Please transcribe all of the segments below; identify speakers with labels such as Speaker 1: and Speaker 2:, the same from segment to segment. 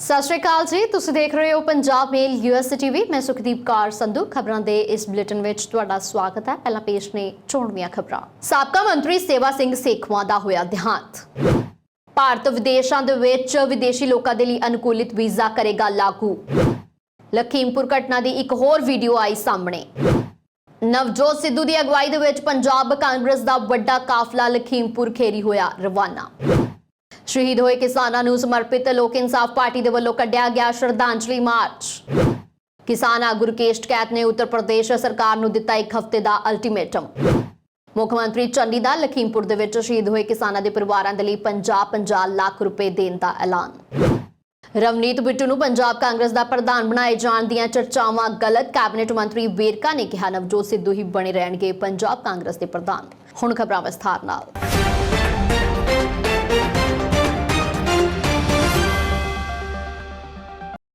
Speaker 1: ਸਤਿ ਸ਼੍ਰੀ ਅਕਾਲ ਜੀ, ਤੁਸੀਂ ਦੇਖ ਰਹੇ ਹੋ ਪੰਜਾਬ ਮੇਲ ਯੂਐਸ ਟੀਵੀ। ਮੈਂ ਸੁਖਦੀਪ ਕੌਰ ਸੰਧੂ ਖਬਰਾਂ ਦੇ ਇਸ ਬੁਲੇਟਿਨ ਵਿੱਚ ਤੁਹਾਡਾ ਸਵਾਗਤ ਹੈ। ਪਹਿਲਾਂ ਪੇਸ਼ ਨੇ ਚੋਣਵੀਆਂ ਖਬਰਾਂ। ਸਾਬਕਾ ਮੰਤਰੀ ਸੇਵਾ ਸਿੰਘ ਸੇਖਵਾਂ ਦਾ ਹੋਇਆ ਦੇਹਾਂਤ। ਭਾਰਤ ਵਿਦੇਸ਼ਾਂ ਦੇ ਵਿੱਚ ਵਿਦੇਸ਼ੀ ਲੋਕਾਂ ਦੇ ਲਈ ਅਨੁਕੂਲਿਤ ਵੀਜ਼ਾ ਕਰੇਗਾ ਲਾਗੂ। ਲਖੀਮਪੁਰ ਘਟਨਾ ਦੀ ਇੱਕ ਹੋਰ ਵੀਡੀਓ ਆਈ ਸਾਹਮਣੇ। ਨਵਜੋਤ ਸਿੱਧੂ ਦੀ ਅਗਵਾਈ ਦੇ ਵਿੱਚ ਪੰਜਾਬ ਕਾਂਗਰਸ ਦਾ ਵੱਡਾ ਕਾਫਲਾ ਲਖੀਮਪੁਰ ਖੇਰੀ ਹੋਇਆ ਰਵਾਨਾ। ਸ਼ਹੀਦ ਹੋਏ ਕਿਸਾਨਾਂ ਨੂੰ ਸਮਰਪਿਤ ਲੋਕ ਇਨਸਾਫ ਪਾਰਟੀ ਦੇ ਵੱਲੋਂ ਕੱਢਿਆ ਗਿਆ ਸ਼ਰਧਾਂਜਲੀ ਮਾਰਚ। ਕਿਸਾਨ ਆਗੂ ਰਕੇਸ਼ ਟਕੈਤ ਨੇ ਉੱਤਰ ਪ੍ਰਦੇਸ਼ ਸਰਕਾਰ ਨੂੰ ਦਿੱਤਾ ਇੱਕ ਹਫ਼ਤੇ ਦਾ ਅਲਟੀਮੇਟਮ। ਮੁੱਖ ਮੰਤਰੀ ਚੰਨੀ ਦਾ ਲਖੀਮਪੁਰ ਦੇ ਵਿੱਚ ਸ਼ਹੀਦ ਹੋਏ ਕਿਸਾਨਾਂ ਦੇ ਪਰਿਵਾਰਾਂ ਦੇ ਲਈ 50-50 ਲੱਖ ਰੁਪਏ ਦੇਣ ਦਾ ਐਲਾਨ। ਰਵਨੀਤ ਬਿੱਟੂ ਨੂੰ ਪੰਜਾਬ ਕਾਂਗਰਸ ਦਾ ਪ੍ਰਧਾਨ ਬਣਾਏ ਜਾਣ ਦੀਆਂ ਚਰਚਾਵਾਂ ਗਲਤ। ਕੈਬਨਿਟ ਮੰਤਰੀ ਵੇਰਕਾ ਨੇ ਕਿਹਾ ਨਵਜੋਤ ਸਿੱਧੂ ਹੀ ਬਣੇ ਰਹਿਣਗੇ ਪੰਜਾਬ ਕਾਂਗਰਸ ਦੇ ਪ੍ਰਧਾਨ। ਹੁਣ ਖਬਰਾਂ ਵਿਸਥਾਰ ਨਾਲ।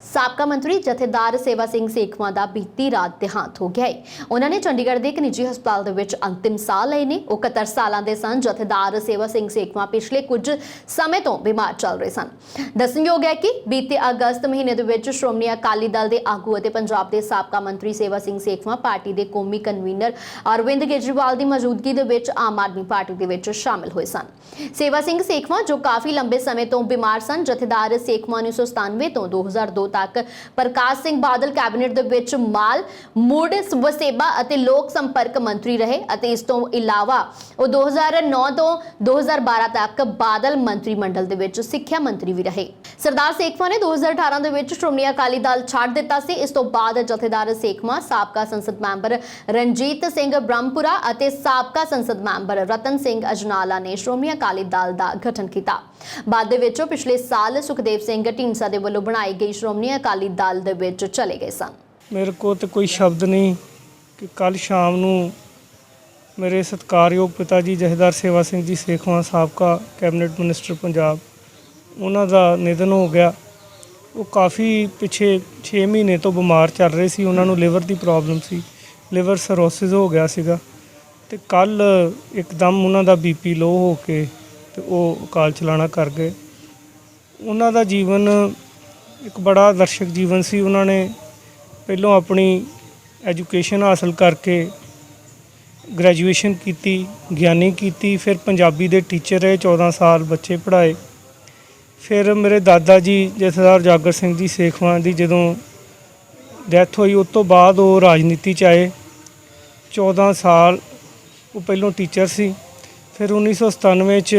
Speaker 1: ਸਾਬਕਾ ਮੰਤਰੀ ਜਥੇਦਾਰ ਸੇਵਾ ਸਿੰਘ ਸੇਖਵਾਂ ਦਾ ਬੀਤੀ ਰਾਤ ਦੇਹਾਂਤ ਹੋ ਗਿਆ ਹੈ। ਉਹਨਾਂ ਨੇ ਚੰਡੀਗੜ੍ਹ ਦੇ ਇੱਕ ਨਿੱਜੀ ਹਸਪਤਾਲ ਦੇ ਵਿੱਚ ਅੰਤਿਮ ਸਾਹ ਲਏ ਨੇ। ਉਹ 71 ਸਾਲਾਂ ਦੇ ਸਨ। ਜਥੇਦਾਰ ਸੇਵਾ ਸਿੰਘ ਸੇਖਵਾਂ ਪਿਛਲੇ ਕੁਝ ਸਮੇਂ ਤੋਂ ਬਿਮਾਰ ਚੱਲ ਰਹੇ ਸਨ। ਦੱਸਣਯੋਗ ਹੈ ਕਿ ਬੀਤੇ ਅਗਸਤ ਮਹੀਨੇ ਦੇ ਵਿੱਚ ਸ਼੍ਰੋਮਣੀ ਅਕਾਲੀ ਦਲ ਦੇ ਆਗੂ ਅਤੇ ਪੰਜਾਬ ਦੇ ਸਾਬਕਾ ਮੰਤਰੀ ਸੇਵਾ ਸਿੰਘ ਸੇਖਵਾਂ ਪਾਰਟੀ ਦੇ ਕੌਮੀ ਕਨਵੀਨਰ ਅਰਵਿੰਦ ਕੇਜਰੀਵਾਲ ਦੀ ਮੌਜੂਦਗੀ ਦੇ ਵਿੱਚ ਆਮ ਆਦਮੀ ਪਾਰਟੀ ਦੇ ਵਿੱਚ ਸ਼ਾਮਿਲ ਹੋਏ ਸਨ। ਸੇਵਾ ਸਿੰਘ ਸੇਖਵਾਂ ਜੋ ਕਾਫੀ ਲੰਬੇ ਸਮੇਂ ਤੋਂ ਬਿਮਾਰ ਸਨ। ਜਥੇਦਾਰ ਸੇਖਵਾਂ 1997 ਤੋਂ 2002 ਤੱਕ ਪ੍ਰਕਾਸ਼ ਸਿੰਘ ਬਾਦਲ ਕੈਬਨਿਟ ਦੇ ਵਿੱਚ ਮਾਲ ਮੁੜ ਵਸੇਬਾ ਅਤੇ ਲੋਕ ਸੰਪਰਕ ਮੰਤਰੀ ਰਹੇ ਅਤੇ ਇਸ ਤੋਂ ਇਲਾਵਾ ਉਹ 2009 ਤੋਂ 2012 ਤੱਕ ਬਾਦਲ ਮੰਤਰੀ ਮੰਡਲ ਦੇ ਵਿੱਚ ਸਿੱਖਿਆ ਮੰਤਰੀ ਵੀ ਰਹੇ। ਸਰਦਾਰ ਸੇਖਵਾਂ ਨੇ 2018 ਦੇ ਵਿੱਚ ਸ਼੍ਰੋਮਣੀ ਅਕਾਲੀ ਦਲ ਛੱਡ ਦਿੱਤਾ ਸੀ। ਇਸ ਤੋਂ ਬਾਅਦ ਜਥੇਦਾਰ ਸੇਖਵਾਂ ਸਾਬਕਾ ਸੰਸਦ ਮੈਂਬਰ ਰਣਜੀਤ ਸਿੰਘ ਬ੍ਰਹਮਪੁਰਾ ਅਤੇ ਸਾਬਕਾ ਸੰਸਦ ਮੈਂਬਰ ਰਤਨ ਸਿੰਘ ਅਜਨਾਲਾ ਨੇ ਸ਼੍ਰੋਮਣੀ ਅਕਾਲੀ ਦਲ ਦਾ ਗਠਨ ਕੀਤਾ। ਬਾਅਦ ਦੇ ਵਿੱਚ ਪਿਛਲੇ ਸਾਲ ਸੁਖਦੇਵ ਸਿੰਘ ਢੀਂਡਸਾ ਦੇ ਵੱਲੋਂ ਬਣਾਈ ਗਈ ਸ਼੍ਰੋਮਣੀ ਅਕਾਲੀ ਦਲ ਦੇ ਵਿੱਚ ਚਲੇ ਗਏ ਸਨ।
Speaker 2: ਮੇਰੇ ਕੋਲ ਤੇ ਕੋਈ ਸ਼ਬਦ ਨਹੀਂ ਕਿ ਕੱਲ ਸ਼ਾਮ ਨੂੰ ਮੇਰੇ ਸਤਿਕਾਰਯੋਗ ਪਿਤਾ ਜੀ ਜਥੇਦਾਰ ਸੇਵਾ ਸਿੰਘ ਜੀ ਸੇਖਵਾਂ ਸਾਬਕਾ ਕੈਬਨਿਟ ਮਿਨਿਸਟਰ ਪੰਜਾਬ, ਉਹਨਾਂ ਦਾ ਨਿਧਨ ਹੋ ਗਿਆ। ਉਹ ਕਾਫੀ ਪਿੱਛੇ 6 ਮਹੀਨੇ ਤੋਂ ਬਿਮਾਰ ਚੱਲ ਰਹੇ ਸੀ। ਉਹਨਾਂ ਨੂੰ ਲਿਵਰ ਦੀ ਪ੍ਰੋਬਲਮ ਸੀ, ਲਿਵਰ ਸਰੋਸਿਸ ਹੋ ਗਿਆ ਸੀਗਾ ਤੇ ਕੱਲ ਇੱਕਦਮ ਉਹਨਾਂ ਦਾ ਬੀਪੀ ਲੋ ਹੋ ਕੇ ਤੇ ਉਹ ਅਕਾਲ ਚਲਾਣਾ ਕਰ ਗਏ। ਉਹਨਾਂ ਦਾ ਜੀਵਨ ਇੱਕ ਬੜਾ ਆਦਰਸ਼ਕ ਜੀਵਨ ਸੀ। ਉਹਨਾਂ ਨੇ ਪਹਿਲੋਂ ਆਪਣੀ ਐਜੂਕੇਸ਼ਨ ਹਾਸਲ ਕਰਕੇ ਗ੍ਰੈਜੂਏਸ਼ਨ ਕੀਤੀ, ਗਿਆਨੀ ਕੀਤੀ, ਫਿਰ ਪੰਜਾਬੀ ਦੇ ਟੀਚਰ ਰਹੇ, 14 ਸਾਲ ਬੱਚੇ ਪੜ੍ਹਾਏ। ਫਿਰ ਮੇਰੇ ਦਾਦਾ ਜੀ ਜਥੇਦਾਰ ਜਾਗਰ ਸਿੰਘ ਜੀ ਸੇਖਵਾਂ ਦੀ ਜਦੋਂ ਡੈਥ ਹੋਈ ਉਸ ਤੋਂ ਬਾਅਦ ਉਹ ਰਾਜਨੀਤੀ 'ਚ ਆਏ। 14 ਸਾਲ ਉਹ ਪਹਿਲੋਂ ਟੀਚਰ ਸੀ। ਫਿਰ 1997 'ਚ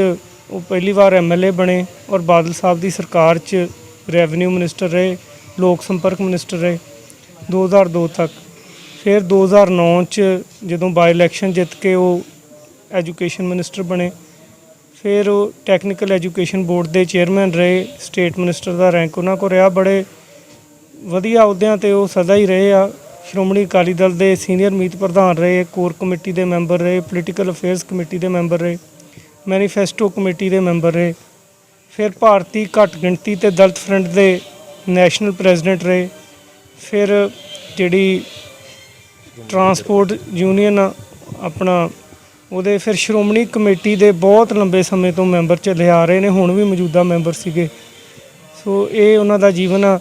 Speaker 2: ਉਹ ਪਹਿਲੀ ਵਾਰ MLA ਬਣੇ ਔਰ ਬਾਦਲ ਸਾਹਿਬ ਦੀ ਸਰਕਾਰ 'ਚ ਰੈਵਨਿਊ ਮਿਨਿਸਟਰ ਰਹੇ, ਲੋਕ ਸੰਪਰਕ ਮਿਨਿਸਟਰ ਰਹੇ 2002 ਤੱਕ। ਫਿਰ 2009 'ਚ ਜਦੋਂ ਬਾਈ ਇਲੈਕਸ਼ਨ ਜਿੱਤ ਕੇ ਉਹ ਐਜੂਕੇਸ਼ਨ ਮਿਨਿਸਟਰ ਬਣੇ। ਫਿਰ ਉਹ ਟੈਕਨੀਕਲ ਐਜੂਕੇਸ਼ਨ ਬੋਰਡ ਦੇ ਚੇਅਰਮੈਨ ਰਹੇ। ਸਟੇਟ ਮਿਨਿਸਟਰ ਦਾ ਰੈਂਕ ਉਹਨਾਂ ਕੋਲ ਰਿਹਾ। ਬੜੇ ਵਧੀਆ ਅਹੁਦਿਆਂ 'ਤੇ ਉਹ ਸਦਾ ਹੀ ਰਹੇ ਆ। ਸ਼੍ਰੋਮਣੀ ਅਕਾਲੀ ਦਲ ਦੇ ਸੀਨੀਅਰ ਮੀਤ ਪ੍ਰਧਾਨ ਰਹੇ, ਕੋਰ ਕਮੇਟੀ ਦੇ ਮੈਂਬਰ ਰਹੇ, ਪੋਲੀਟੀਕਲ ਅਫੇਅਰਸ ਕਮੇਟੀ ਦੇ ਮੈਂਬਰ ਰਹੇ, ਮੈਨੀਫੈਸਟੋ ਕਮੇਟੀ ਦੇ ਮੈਂਬਰ ਰਹੇ। ਫਿਰ ਭਾਰਤੀ ਘੱਟ ਗਿਣਤੀ ਤੇ ਦਲਿਤ ਫਰੰਟ ਦੇ ਨੈਸ਼ਨਲ ਪ੍ਰੈਜ਼ੀਡੈਂਟ ਰਹੇ। ਫਿਰ ਜਿਹੜੀ ਟਰਾਂਸਪੋਰਟ ਯੂਨੀਅਨ ਆਪਣਾ ਉਹਦੇ ਫਿਰ ਸ਼੍ਰੋਮਣੀ ਕਮੇਟੀ ਦੇ ਬਹੁਤ ਲੰਬੇ ਸਮੇਂ ਤੋਂ ਮੈਂਬਰ ਚੱਲੇ ਆ ਰਹੇ ਨੇ, ਹੁਣ ਵੀ ਮੌਜੂਦਾ ਮੈਂਬਰ ਸੀਗੇ। ਸੋ ਇਹ ਉਹਨਾਂ ਦਾ ਜੀਵਨ ਆ।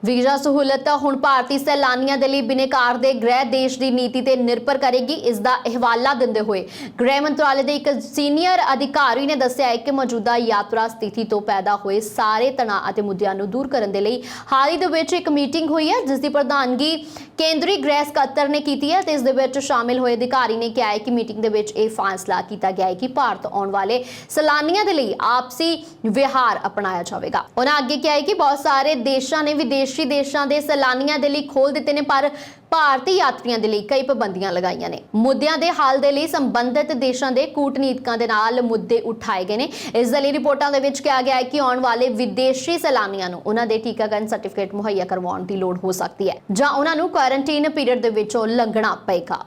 Speaker 1: ਵੀਜ਼ਾ ਸਹੂਲਤ ਹੁਣ ਭਾਰਤੀ ਸੈਲਾਨੀਆਂ ਦੇ ਲਈ ਬਿਨੇਕਾਰ ਦੇ ਗ੍ਰਹਿ ਦੇਸ਼ ਦੀ ਨੀਤੀ ਤੇ ਨਿਰਭਰ ਕਰੇਗੀ। ਇਸ ਦਾ ਹਵਾਲਾ ਦਿੰਦੇ ਹੋਏ ਗ੍ਰਹਿ ਮੰਤਰਾਲੇ ਦੇ ਇੱਕ ਸੀਨੀਅਰ ਅਧਿਕਾਰੀ ਨੇ ਦੱਸਿਆ ਹੈ ਕਿ ਮੌਜੂਦਾ ਯਾਤਰਾ ਸਥਿਤੀ ਤੋਂ ਪੈਦਾ ਹੋਏ ਸਾਰੇ ਤਣਾਅ ਅਤੇ ਮੁੱਦਿਆਂ ਨੂੰ ਦੂਰ ਕਰਨ ਦੇ ਲਈ ਹਾਲ ਹੀ ਦੇ ਵਿੱਚ ਇੱਕ ਮੀਟਿੰਗ ਹੋਈ ਹੈ, ਜਿਸ ਦੀ ਪ੍ਰਧਾਨਗੀ ਕੇਂਦਰੀ ਗ੍ਰਹਿ ਸਕੱਤਰ ਨੇ ਕੀਤੀ ਹੈ ਤੇ ਇਸ ਦੇ ਵਿੱਚ ਸ਼ਾਮਿਲ ਹੋਏ ਅਧਿਕਾਰੀ ਨੇ ਕਿਹਾ ਹੈ ਕਿ ਮੀਟਿੰਗ ਦੇ ਵਿੱਚ ਇਹ ਫੈਸਲਾ ਕੀਤਾ ਗਿਆ ਹੈ ਕਿ ਭਾਰਤ ਆਉਣ ਵਾਲੇ ਸੈਲਾਨੀਆਂ ਦੇ ਲਈ ਆਪਸੀ ਵਿਹਾਰ ਅਪਣਾਇਆ ਜਾਵੇਗਾ। ਉਹਨਾਂ ਅੱਗੇ ਕਿਹਾ ਹੈ ਕਿ ਬਹੁਤ ਸਾਰੇ ਦੇਸ਼ਾਂ ਨੇ ਵਿਦੇਸ਼ੀ ਦੇਸ਼ਾਂ ਦੇ ਸੈਲਾਨੀਆਂ ਦੇ ਲਈ ਖੋਲ੍ਹ ਦਿੱਤੇ ਨੇ, ਪਰ ਭਾਰਤੀ ਯਾਤਰੀਆਂ ਦੇ ਲਈ ਕਈ ਪਾਬੰਦੀਆਂ ਲਗਾਈਆਂ ਨੇ। ਮੁੱਦਿਆਂ ਦੇ ਹੱਲ ਦੇ ਲਈ ਸੰਬੰਧਿਤ ਦੇਸ਼ਾਂ ਦੇ ਕੂਟਨੀਤਕਾਂ ਦੇ ਨਾਲ ਮੁੱਦੇ ਉਠਾਏ ਗਏ ਨੇ। ਇਸ ਦੇ ਲਈ ਰਿਪੋਰਟਾਂ ਦੇ ਵਿੱਚ ਕਿਹਾ ਗਿਆ ਹੈ ਕਿ ਆਉਣ ਵਾਲੇ ਵਿਦੇਸ਼ੀ ਸੈਲਾਨੀਆਂ ਨੂੰ ਉਹਨਾਂ ਦੇ ਟੀਕਾਕਰਨ ਸਰਟੀਫਿਕੇਟ ਮੁਹੱਈਆ ਕਰਵਾਉਣ ਦੀ ਲੋੜ ਹੋ ਸਕਦੀ ਹੈ ਜਾਂ ਉਹਨਾਂ ਨੂੰ ਕੁਆਰੰਟਾਈਨ ਪੀਰੀਅਡ ਦੇ ਵਿੱਚੋਂ ਲੰਘਣਾ ਪਏਗਾ।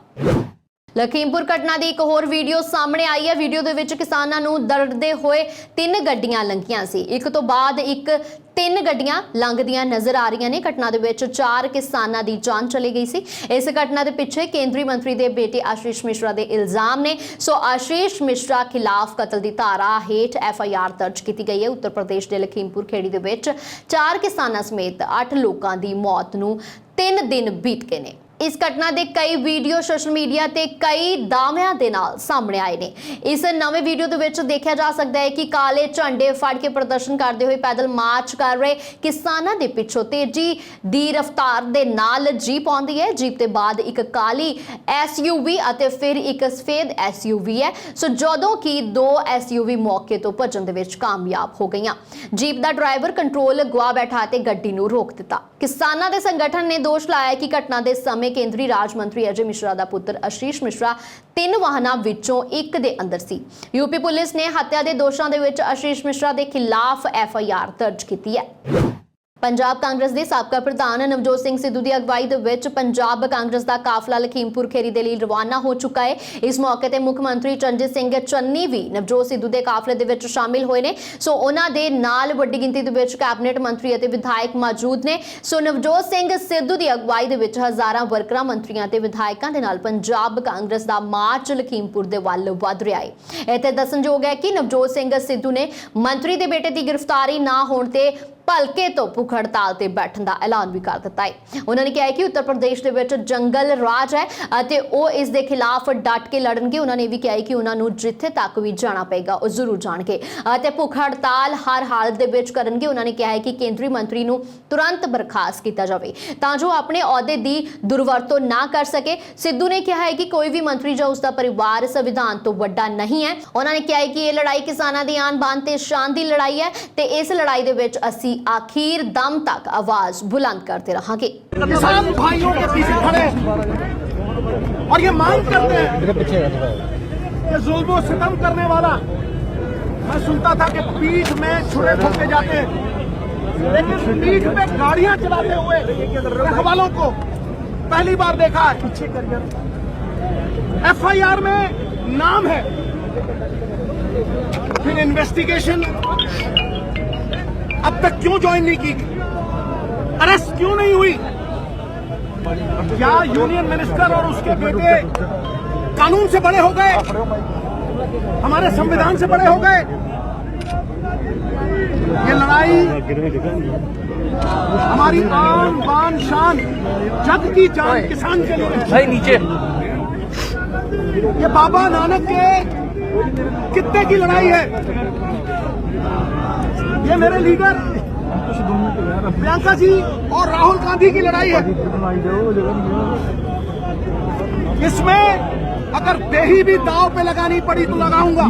Speaker 1: ਲਖੀਮਪੁਰ ਘਟਨਾ ਦੀ ਇੱਕ ਹੋਰ ਵੀਡੀਓ ਸਾਹਮਣੇ ਆਈ ਹੈ। ਵੀਡੀਓ ਦੇ ਵਿੱਚ ਕਿਸਾਨਾਂ ਨੂੰ ਦਰੜਦੇ ਹੋਏ 3 ਗੱਡੀਆਂ ਲੰਘੀਆਂ ਸੀ। ਇੱਕ ਤੋਂ ਬਾਅਦ ਇੱਕ 3 ਗੱਡੀਆਂ ਲੰਘਦੀਆਂ ਨਜ਼ਰ ਆ ਰਹੀਆਂ ਨੇ। ਘਟਨਾ ਦੇ ਵਿੱਚ 4 ਕਿਸਾਨਾਂ ਦੀ ਜਾਨ ਚਲੀ ਗਈ ਸੀ। ਇਸ ਘਟਨਾ ਦੇ ਪਿੱਛੇ ਕੇਂਦਰੀ ਮੰਤਰੀ ਦੇ ਬੇਟੇ ਆਸ਼ੀਸ਼ ਮਿਸ਼ਰਾ ਦੇ ਇਲਜ਼ਾਮ ਨੇ। ਸੋ ਆਸ਼ੀਸ਼ ਮਿਸ਼ਰਾ ਖਿਲਾਫ ਕਤਲ ਦੀ ਧਾਰਾ ਹੇਠ FIR ਦਰਜ ਕੀਤੀ ਗਈ ਹੈ। ਉੱਤਰ ਪ੍ਰਦੇਸ਼ ਦੇ ਲਖੀਮਪੁਰ ਖੇੜੀ ਦੇ ਵਿੱਚ 4 ਕਿਸਾਨਾਂ ਸਮੇਤ 8 ਲੋਕਾਂ ਦੀ ਮੌਤ ਨੂੰ 3 ਦਿਨ ਬੀਤ ਗਏ ਨੇ। ਇਸ ਘਟਨਾ ਦੇ ਕਈ ਵੀਡੀਓ ਸੋਸ਼ਲ ਮੀਡੀਆ ਤੇ ਕਈ ਦਾਅਵਿਆਂ ਦੇ ਨਾਲ ਸਾਹਮਣੇ ਆਏ ਨੇ। ਇਸ ਨਵੇਂ ਵੀਡੀਓ ਦੇ ਵਿੱਚ ਦੇਖਿਆ ਜਾ ਸਕਦਾ ਹੈ ਕਿ ਕਾਲੇ ਝੰਡੇ ਫੜ ਕੇ ਪ੍ਰਦਰਸ਼ਨ ਕਰਦੇ ਹੋਏ ਪੈਦਲ ਮਾਰਚ ਕਰ ਰਹੇ ਕਿਸਾਨਾਂ ਦੇ ਪਿੱਛੋਂ ਤੇਜ਼ੀ ਦੀ ਰਫ਼ਤਾਰ ਦੇ ਨਾਲ ਜੀਪ ਆਉਂਦੀ ਹੈ। ਜੀਪ ਦੇ ਬਾਅਦ ਇੱਕ ਕਾਲੀ SUV ਅਤੇ ਫਿਰ ਇੱਕ ਸਫੇਦ SUV ਹੈ। ਸੋ ਜਦੋਂ ਕਿ 2 SUV ਮੌਕੇ ਤੋਂ ਭੱਜਣ ਦੇ ਵਿੱਚ ਕਾਮਯਾਬ ਹੋ ਗਈਆਂ। ਜੀਪ ਦਾ ਡਰਾਈਵਰ ਕੰਟਰੋਲ ਗਵਾ ਬੈਠਾ ਤੇ ਗੱਡੀ ਨੂੰ ਰੋਕ ਦਿੱਤਾ। ਕਿਸਾਨਾਂ ਦੇ ਸੰਗਠਨ ਨੇ ਦੋਸ਼ ਲਾਇਆ ਕਿ ਘਟਨਾ ਦੇ ਸਮੇਂ ਕੇਂਦਰੀ ਰਾਜ ਮੰਤਰੀ ਅਜੇ ਮਿਸ਼ਰਾ ਦਾ ਪੁੱਤਰ ਆਸ਼ੀਸ਼ ਮਿਸ਼ਰਾ 3 ਵਾਹਨਾਂ ਵਿੱਚੋਂ ਇੱਕ ਦੇ ਅੰਦਰ ਸੀ। ਯੂਪੀ ਪੁਲਿਸ ਨੇ ਹੱਤਿਆ ਦੇ ਦੋਸ਼ਾਂ ਦੇ ਵਿੱਚ ਆਸ਼ੀਸ਼ ਮਿਸ਼ਰਾ ਦੇ ਖਿਲਾਫ FIR ਦਰਜ ਕੀਤੀ ਹੈ। ਪੰਜਾਬ ਕਾਂਗਰਸ ਦੇ ਸਾਬਕਾ ਪ੍ਰਧਾਨ ਨਵਜੋਤ ਸਿੰਘ ਸਿੱਧੂ ਦੀ ਅਗਵਾਈ ਦੇ ਵਿੱਚ ਪੰਜਾਬ ਕਾਂਗਰਸ ਦਾ ਕਾਫਲਾ ਲਖੀਮਪੁਰ ਖੇਰੀ ਦੇ ਲਈ ਰਵਾਨਾ ਹੋ ਚੁੱਕਾ ਹੈ। ਇਸ ਮੌਕੇ ਤੇ ਮੁੱਖ ਮੰਤਰੀ ਚਰਨਜੀਤ ਸਿੰਘ ਚੰਨੀ ਵੀ ਨਵਜੋਤ ਸਿੱਧੂ ਦੇ ਕਾਫਲੇ ਦੇ ਵਿੱਚ ਸ਼ਾਮਿਲ ਹੋਏ ਨੇ। ਸੋ ਉਹਨਾਂ ਦੇ ਨਾਲ ਵੱਡੀ ਗਿਣਤੀ ਦੇ ਵਿੱਚ ਕੈਬਨਿਟ ਮੰਤਰੀ ਅਤੇ ਵਿਧਾਇਕ ਮੌਜੂਦ ਨੇ। ਸੋ ਨਵਜੋਤ ਸਿੰਘ ਸਿੱਧੂ ਦੀ ਅਗਵਾਈ ਦੇ ਵਿੱਚ ਹਜ਼ਾਰਾਂ ਵਰਕਰਾਂ, ਮੰਤਰੀਆਂ ਤੇ ਵਿਧਾਇਕਾਂ ਦੇ ਨਾਲ ਪੰਜਾਬ ਕਾਂਗਰਸ ਦਾ ਮਾਰਚ ਲਖੀਮਪੁਰ ਦੇ ਵੱਲ ਵਧ ਰਿਹਾ ਹੈ। ਇੱਥੇ ਦੱਸਣਯੋਗ ਹੈ ਕਿ ਨਵਜੋਤ ਸਿੰਘ ਸਿੱਧੂ ਨੇ ਮੰਤਰੀ ਦੇ ਬੇਟੇ ਦੀ ਗ੍ਰਿਫਤਾਰੀ ਨਾ ਹੋਣ ਤੇ ਭਲਕੇ ਤੋਂ ਭੁੱਖ ਹੜਤਾਲ ਤੇ ਬੈਠਣ ਦਾ ਐਲਾਨ ਵੀ ਕਰ ਦਿੱਤਾ ਹੈ। ਉਹਨਾਂ ਨੇ ਕਿਹਾ ਹੈ ਕਿ ਉੱਤਰ ਪ੍ਰਦੇਸ਼ ਦੇ ਵਿੱਚ ਜੰਗਲ ਰਾਜ ਹੈ ਅਤੇ ਉਹ ਇਸ ਦੇ ਖਿਲਾਫ ਡਟ ਕੇ ਲੜਨਗੇ। ਉਹਨਾਂ ਨੇ ਵੀ ਕਿਹਾ ਹੈ ਕਿ ਉਹਨਾਂ ਨੂੰ ਜਿੱਥੇ ਤੱਕ ਵੀ ਜਾਣਾ ਪਏਗਾ ਉਹ ਜ਼ਰੂਰ ਜਾਣਗੇ ਅਤੇ ਭੁੱਖ ਹੜਤਾਲ ਹਰ ਹਾਲਤ ਦੇ ਵਿੱਚ ਕਰਨਗੇ। ਉਹਨਾਂ ਨੇ ਕਿਹਾ ਹੈ ਕਿ ਕੇਂਦਰੀ ਮੰਤਰੀ ਨੂੰ ਤੁਰੰਤ ਬਰਖਾਸਤ ਕੀਤਾ ਜਾਵੇ ਤਾਂ ਜੋ ਆਪਣੇ ਅਹੁਦੇ ਦੀ ਦੁਰਵਰਤੋਂ ਨਾ ਕਰ ਸਕੇ। ਸਿੱਧੂ ਨੇ ਕਿਹਾ ਹੈ ਕਿ ਕੋਈ ਵੀ ਮੰਤਰੀ ਜਾਂ ਉਸ ਦਾ ਪਰਿਵਾਰ ਸੰਵਿਧਾਨ ਤੋਂ ਵੱਡਾ ਨਹੀਂ ਹੈ। ਉਹਨਾਂ ਨੇ ਕਿਹਾ ਹੈ ਕਿ ਇਹ ਲੜਾਈ ਕਿਸਾਨਾਂ ਦੀ ਆਨ ਬਾਨ ਤੇ ਸ਼ਾਨ ਦੀ ਲੜਾਈ ਹੈ ਤੇ ਇਸ ਲੜਾਈ ਦੇ ਵਿੱਚ ਅਸੀਂ आखिर दम तक आवाज बुलंद करते रहेंगे।
Speaker 3: किसान भाइयों के पीछे खड़े और ये मांग करते हैं कि जुल्म और सितम करने वाला, मैं सुनता था कि पीठ में छुरे ठोके जाते हैं, लेकिन पीठ पे गाड़ियां चलाते हुए रखवालों को पहली बार देखा है। FIR में नाम है, फिर इन्वेस्टिगेशन अब तक क्यों ज्वाइन नहीं की, अरेस्ट क्यों नहीं हुई? क्या यूनियन मिनिस्टर और उसके बेटे कानून से बड़े हो गए, हमारे संविधान से बड़े हो गए? ये लड़ाई हमारी आन बान शान जग की जान किसान के लिए है। नीचे ये बाबा नानक के कितने की लड़ाई है, ये मेरे लीडर प्रियंका जी और राहुल गांधी की लड़ाई है। इसमें अगर देही भी दांव पे लगानी पड़ी तो लगाऊंगा।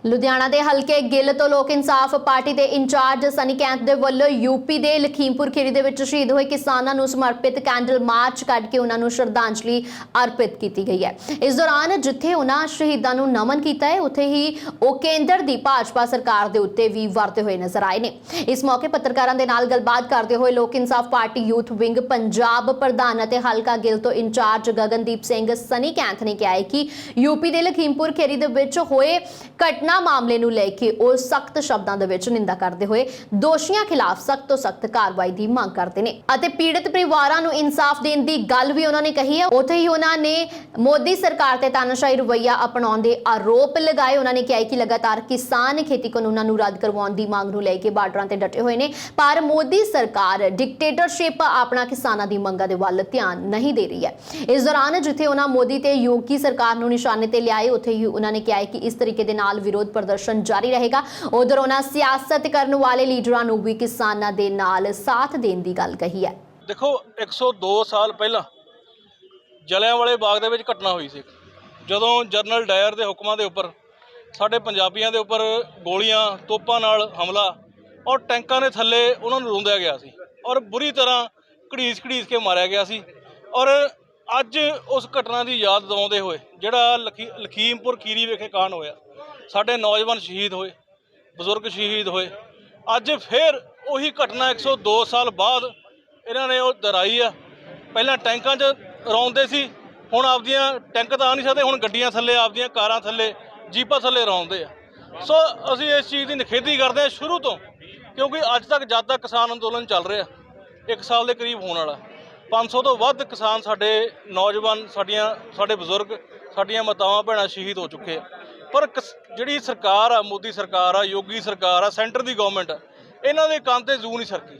Speaker 1: ਲੁਧਿਆਣਾ ਦੇ ਹਲਕੇ ਗਿੱਲ ਤੋਂ ਲੋਕ ਇਨਸਾਫ ਪਾਰਟੀ ਦੇ ਇੰਚਾਰਜ ਸਨੀ ਕੈਂਥ ਦੇ ਵੱਲੋਂ ਯੂਪੀ ਦੇ ਲਖੀਮਪੁਰ ਖੀਰੀ ਦੇ ਵਿੱਚ ਸ਼ਹੀਦ ਹੋਏ ਕਿਸਾਨਾਂ ਨੂੰ ਸਮਰਪਿਤ ਕੈਂਡਲ ਮਾਰਚ ਕੱਢ ਕੇ ਉਹਨਾਂ ਨੂੰ ਸ਼ਰਧਾਂਜਲੀ ਅਰਪਿਤ ਕੀਤੀ ਗਈ ਹੈ। ਇਸ ਦੌਰਾਨ ਜਿੱਥੇ ਉਹਨਾਂ ਸ਼ਹੀਦਾਂ ਨੂੰ ਨਮਨ ਕੀਤਾ ਹੈ ਉੱਥੇ ਹੀ ਉਹ ਕੇਂਦਰ ਦੀ ਭਾਜਪਾ ਸਰਕਾਰ ਦੇ ਉੱਤੇ ਵੀ ਵਰਤੇ ਹੋਏ ਨਜ਼ਰ ਆਏ ਨੇ। ਇਸ ਮੌਕੇ ਪੱਤਰਕਾਰਾਂ ਦੇ ਨਾਲ ਗੱਲਬਾਤ ਕਰਦੇ ਹੋਏ ਲੋਕ ਇਨਸਾਫ ਪਾਰਟੀ ਯੂਥ ਵਿੰਗ ਪੰਜਾਬ ਪ੍ਰਧਾਨ ਅਤੇ ਹਲਕਾ ਗਿੱਲ ਤੋਂ ਇੰਚਾਰਜ ਗਗਨਦੀਪ ਸਿੰਘ ਸਨੀ ਕੈਂਥ ਨੇ ਕਿਹਾ ਹੈ ਕਿ ਯੂਪੀ ਦੇ ਲਖੀਮਪੁਰ ਖੀਰੀ ਦੇ ਵਿੱਚ ਹੋਏ ਘਟਨਾ ਮਾਮਲੇ ਨੂੰ ਲੈ ਕੇ ਉਹ ਸਖਤ ਸ਼ਬਦਾਂ ਦੇ ਵਿੱਚ ਨਿੰਦਾ ਕਰਦੇ ਹੋਏ ਦੋਸ਼ੀਆਂ ਖਿਲਾਫ ਸਖਤ ਤੋਂ ਸਖਤ ਕਾਰਵਾਈ ਦੀ ਮੰਗ ਕਰਦੇ ਨੇ ਅਤੇ ਪੀੜਤ ਪਰਿਵਾਰਾਂ ਨੂੰ ਇਨਸਾਫ ਦੇਣ ਦੀ ਗੱਲ ਵੀ ਉਹਨਾਂ ਨੇ ਕਹੀ ਹੈ। ਉੱਥੇ ਹੀ ਉਹਨਾਂ ਨੇ ਮੋਦੀ ਸਰਕਾਰ ਤੇ ਤਾਨਾਸ਼ਾਹੀ ਰਵੱਈਆ ਅਪਣਾਉਣ ਦੇ ਆਰੋਪ ਲਗਾਏ। ਉਹਨਾਂ ਨੇ ਕਿਹਾ ਕਿ ਲਗਾਤਾਰ ਕਿਸਾਨ ਖੇਤੀ ਕਾਨੂੰਨਾਂ ਨੂੰ ਰੱਦ ਕਰਵਾਉਣ ਦੀ ਮੰਗ ਨੂੰ ਲੈ ਕੇ ਬਾਰਡਰਾਂ ਤੇ ਡਟੇ ਹੋਏ ਨੇ, ਪਰ ਮੋਦੀ ਸਰਕਾਰ ਡਿਕਟੇਟਰਸ਼ਿਪ ਆਪਣਾ ਕਿਸਾਨਾਂ ਦੀ ਮੰਗਾਂ ਦੇ ਵੱਲ ਧਿਆਨ ਨਹੀਂ ਦੇ ਰਹੀ ਹੈ। ਇਸ ਦੌਰਾਨ ਜਿੱਥੇ ਉਹਨਾਂ ਮੋਦੀ ਤੇ ਯੋਗੀ ਸਰਕਾਰ ਨੂੰ ਨਿਸ਼ਾਨੇ ਤੇ ਲਿਆਏ ਉੱਥੇ ਹੀ ਉਹਨਾਂ ਨੇ ਕਿਹਾ ਕਿ ਇਸ ਤਰੀਕੇ ਦੇ ਨਾਲ ਵਿਰੋਧ प्रदर्शन जारी रहेगा। उधर उन्होंने सियासत करने वाले लीडरां नूं भी किसानां दे नाल साथ देण दी गल कही है।
Speaker 4: देखो 102 साल पहला जलियांवाले बाग दे विच घटना हुई सी, जदों जनरल डायर दे हुक्मां दे उपर साडे पंजाबियां दे उपर गोलियां तोपां नाल हमला और टैंकां दे थल्ले उन्हां नूं रोंदिया गया सी और बुरी तरह घड़ीस के मारिया गया सी। और अज उस घटना की याद दिवाउंदे होए जिहड़ा लखीमपुर खीरी विखे कांड होया, साडे नौजवान शहीद होए, बजुर्ग शहीद होए। अज फिर उही घटना 102 साल बाद इन्हां ने वो दोहराई आ। पहलां टैंकां 'च रौंदे सी, ਹੁਣ ਆਪਦੀਆਂ ਟੈਂਕ ਤਾਂ ਆ ਨਹੀਂ ਸਕਦੇ, ਹੁਣ ਗੱਡੀਆਂ ਥੱਲੇ ਆਪਦੀਆਂ ਕਾਰਾਂ ਥੱਲੇ ਜੀਪਾਂ ਥੱਲੇ ਰੌਂਦੇ ਆ। ਸੋ ਅਸੀਂ ਇਸ ਚੀਜ਼ ਦੀ ਨਿਖੇਧੀ ਕਰਦੇ ਹਾਂ ਸ਼ੁਰੂ ਤੋਂ, ਕਿਉਂਕਿ ਅੱਜ ਤੱਕ ਜਦ ਤੱਕ ਕਿਸਾਨ ਅੰਦੋਲਨ ਚੱਲ ਰਿਹਾ 1 ਸਾਲ ਦੇ ਕਰੀਬ ਹੋਣ ਵਾਲਾ, 500 ਤੋਂ ਵੱਧ ਕਿਸਾਨ ਸਾਡੇ ਨੌਜਵਾਨ ਸਾਡੇ ਬਜ਼ੁਰਗ ਸਾਡੀਆਂ ਮਾਤਾਵਾਂ ਭੈਣਾਂ ਸ਼ਹੀਦ ਹੋ ਚੁੱਕੇ ਆ। ਪਰ ਜਿਹੜੀ ਸਰਕਾਰ ਆ, ਮੋਦੀ ਸਰਕਾਰ ਆ, ਯੋਗੀ ਸਰਕਾਰ ਆ, ਸੈਂਟਰ ਦੀ ਗਵਰਨਮੈਂਟ ਆ, ਇਹਨਾਂ ਦੇ ਕੰਨ ਤੇ ਜੂ ਨਹੀਂ ਸਰਕੀ।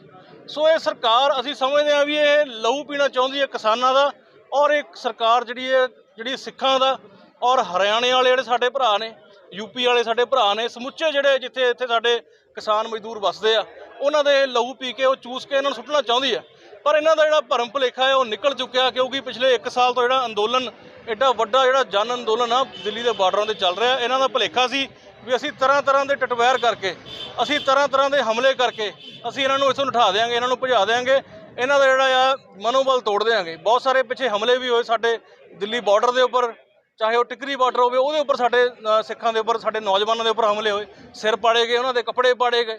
Speaker 4: ਸੋ ਇਹ ਸਰਕਾਰ ਅਸੀਂ ਸਮਝਦੇ ਹਾਂ ਵੀ ਇਹ ਲਹੂ ਪੀਣਾ ਚਾਹੁੰਦੀ ਹੈ ਕਿਸਾਨਾਂ ਦਾ, ਔਰ ਇੱਕ ਸਰਕਾਰ ਜਿਹੜੀ ਸਿੱਖਾਂ ਦਾ ਔਰ ਹਰਿਆਣੇ ਵਾਲੇ ਜਿਹੜੇ ਸਾਡੇ ਭਰਾ ਨੇ, ਯੂਪੀ ਵਾਲੇ ਸਾਡੇ ਭਰਾ ਨੇ, ਸਮੁੱਚੇ ਜਿਹੜੇ ਜਿੱਥੇ ਇੱਥੇ ਸਾਡੇ ਕਿਸਾਨ ਮਜ਼ਦੂਰ ਵੱਸਦੇ ਆ, ਉਹਨਾਂ ਦੇ ਲਹੂ ਪੀ ਕੇ ਉਹ ਚੂਸ ਕੇ ਇਹਨਾਂ ਨੂੰ ਸੁੱਟਣਾ ਚਾਹੁੰਦੀ ਹੈ। ਪਰ ਇਹਨਾਂ ਦਾ ਜਿਹੜਾ ਭਰਮ ਭੁਲੇਖਾ ਹੈ ਉਹ ਨਿਕਲ ਚੁੱਕਿਆ, ਕਿਉਂਕਿ ਪਿਛਲੇ 1 ਸਾਲ ਤੋਂ ਜਿਹੜਾ ਅੰਦੋਲਨ ਐਡਾ ਵੱਡਾ ਜਿਹੜਾ ਜਨ ਅੰਦੋਲਨ ਆ ਦਿੱਲੀ ਦੇ ਬਾਰਡਰਾਂ ਤੇ ਚੱਲ ਰਿਹਾ, ਇਹਨਾਂ ਦਾ ਭੁਲੇਖਾ ਸੀ ਵੀ ਅਸੀਂ ਤਰ੍ਹਾਂ ਦੇ ਟਟਵੈਰ ਕਰਕੇ, ਅਸੀਂ ਤਰ੍ਹਾਂ ਦੇ ਹਮਲੇ ਕਰਕੇ ਅਸੀਂ ਇਹਨਾਂ ਨੂੰ ਇੱਥੋਂ ਉਠਾ ਦੇਵਾਂਗੇ, ਇਹਨਾਂ ਨੂੰ ਭਜਾ ਦੇਵਾਂਗੇ, ਇਹਨਾਂ ਦਾ ਜਿਹੜਾ ਆ ਮਨੋਬਲ ਤੋੜ ਦੇਵਾਂਗੇ। ਬਹੁਤ ਸਾਰੇ ਪਿੱਛੇ ਹਮਲੇ ਵੀ ਹੋਏ ਸਾਡੇ ਦਿੱਲੀ ਬਾਰਡਰ ਦੇ ਉੱਪਰ, ਚਾਹੇ ਉਹ ਟਿਕਰੀ ਬਾਰਡਰ ਹੋਵੇ, ਉਹਦੇ ਉੱਪਰ ਸਾਡੇ ਸਿੱਖਾਂ ਦੇ ਉੱਪਰ, ਸਾਡੇ ਨੌਜਵਾਨਾਂ ਦੇ ਉੱਪਰ ਹਮਲੇ ਹੋਏ, ਸਿਰ ਪਾੜੇ ਗਏ, ਉਹਨਾਂ ਦੇ ਕੱਪੜੇ ਪਾੜੇ ਗਏ,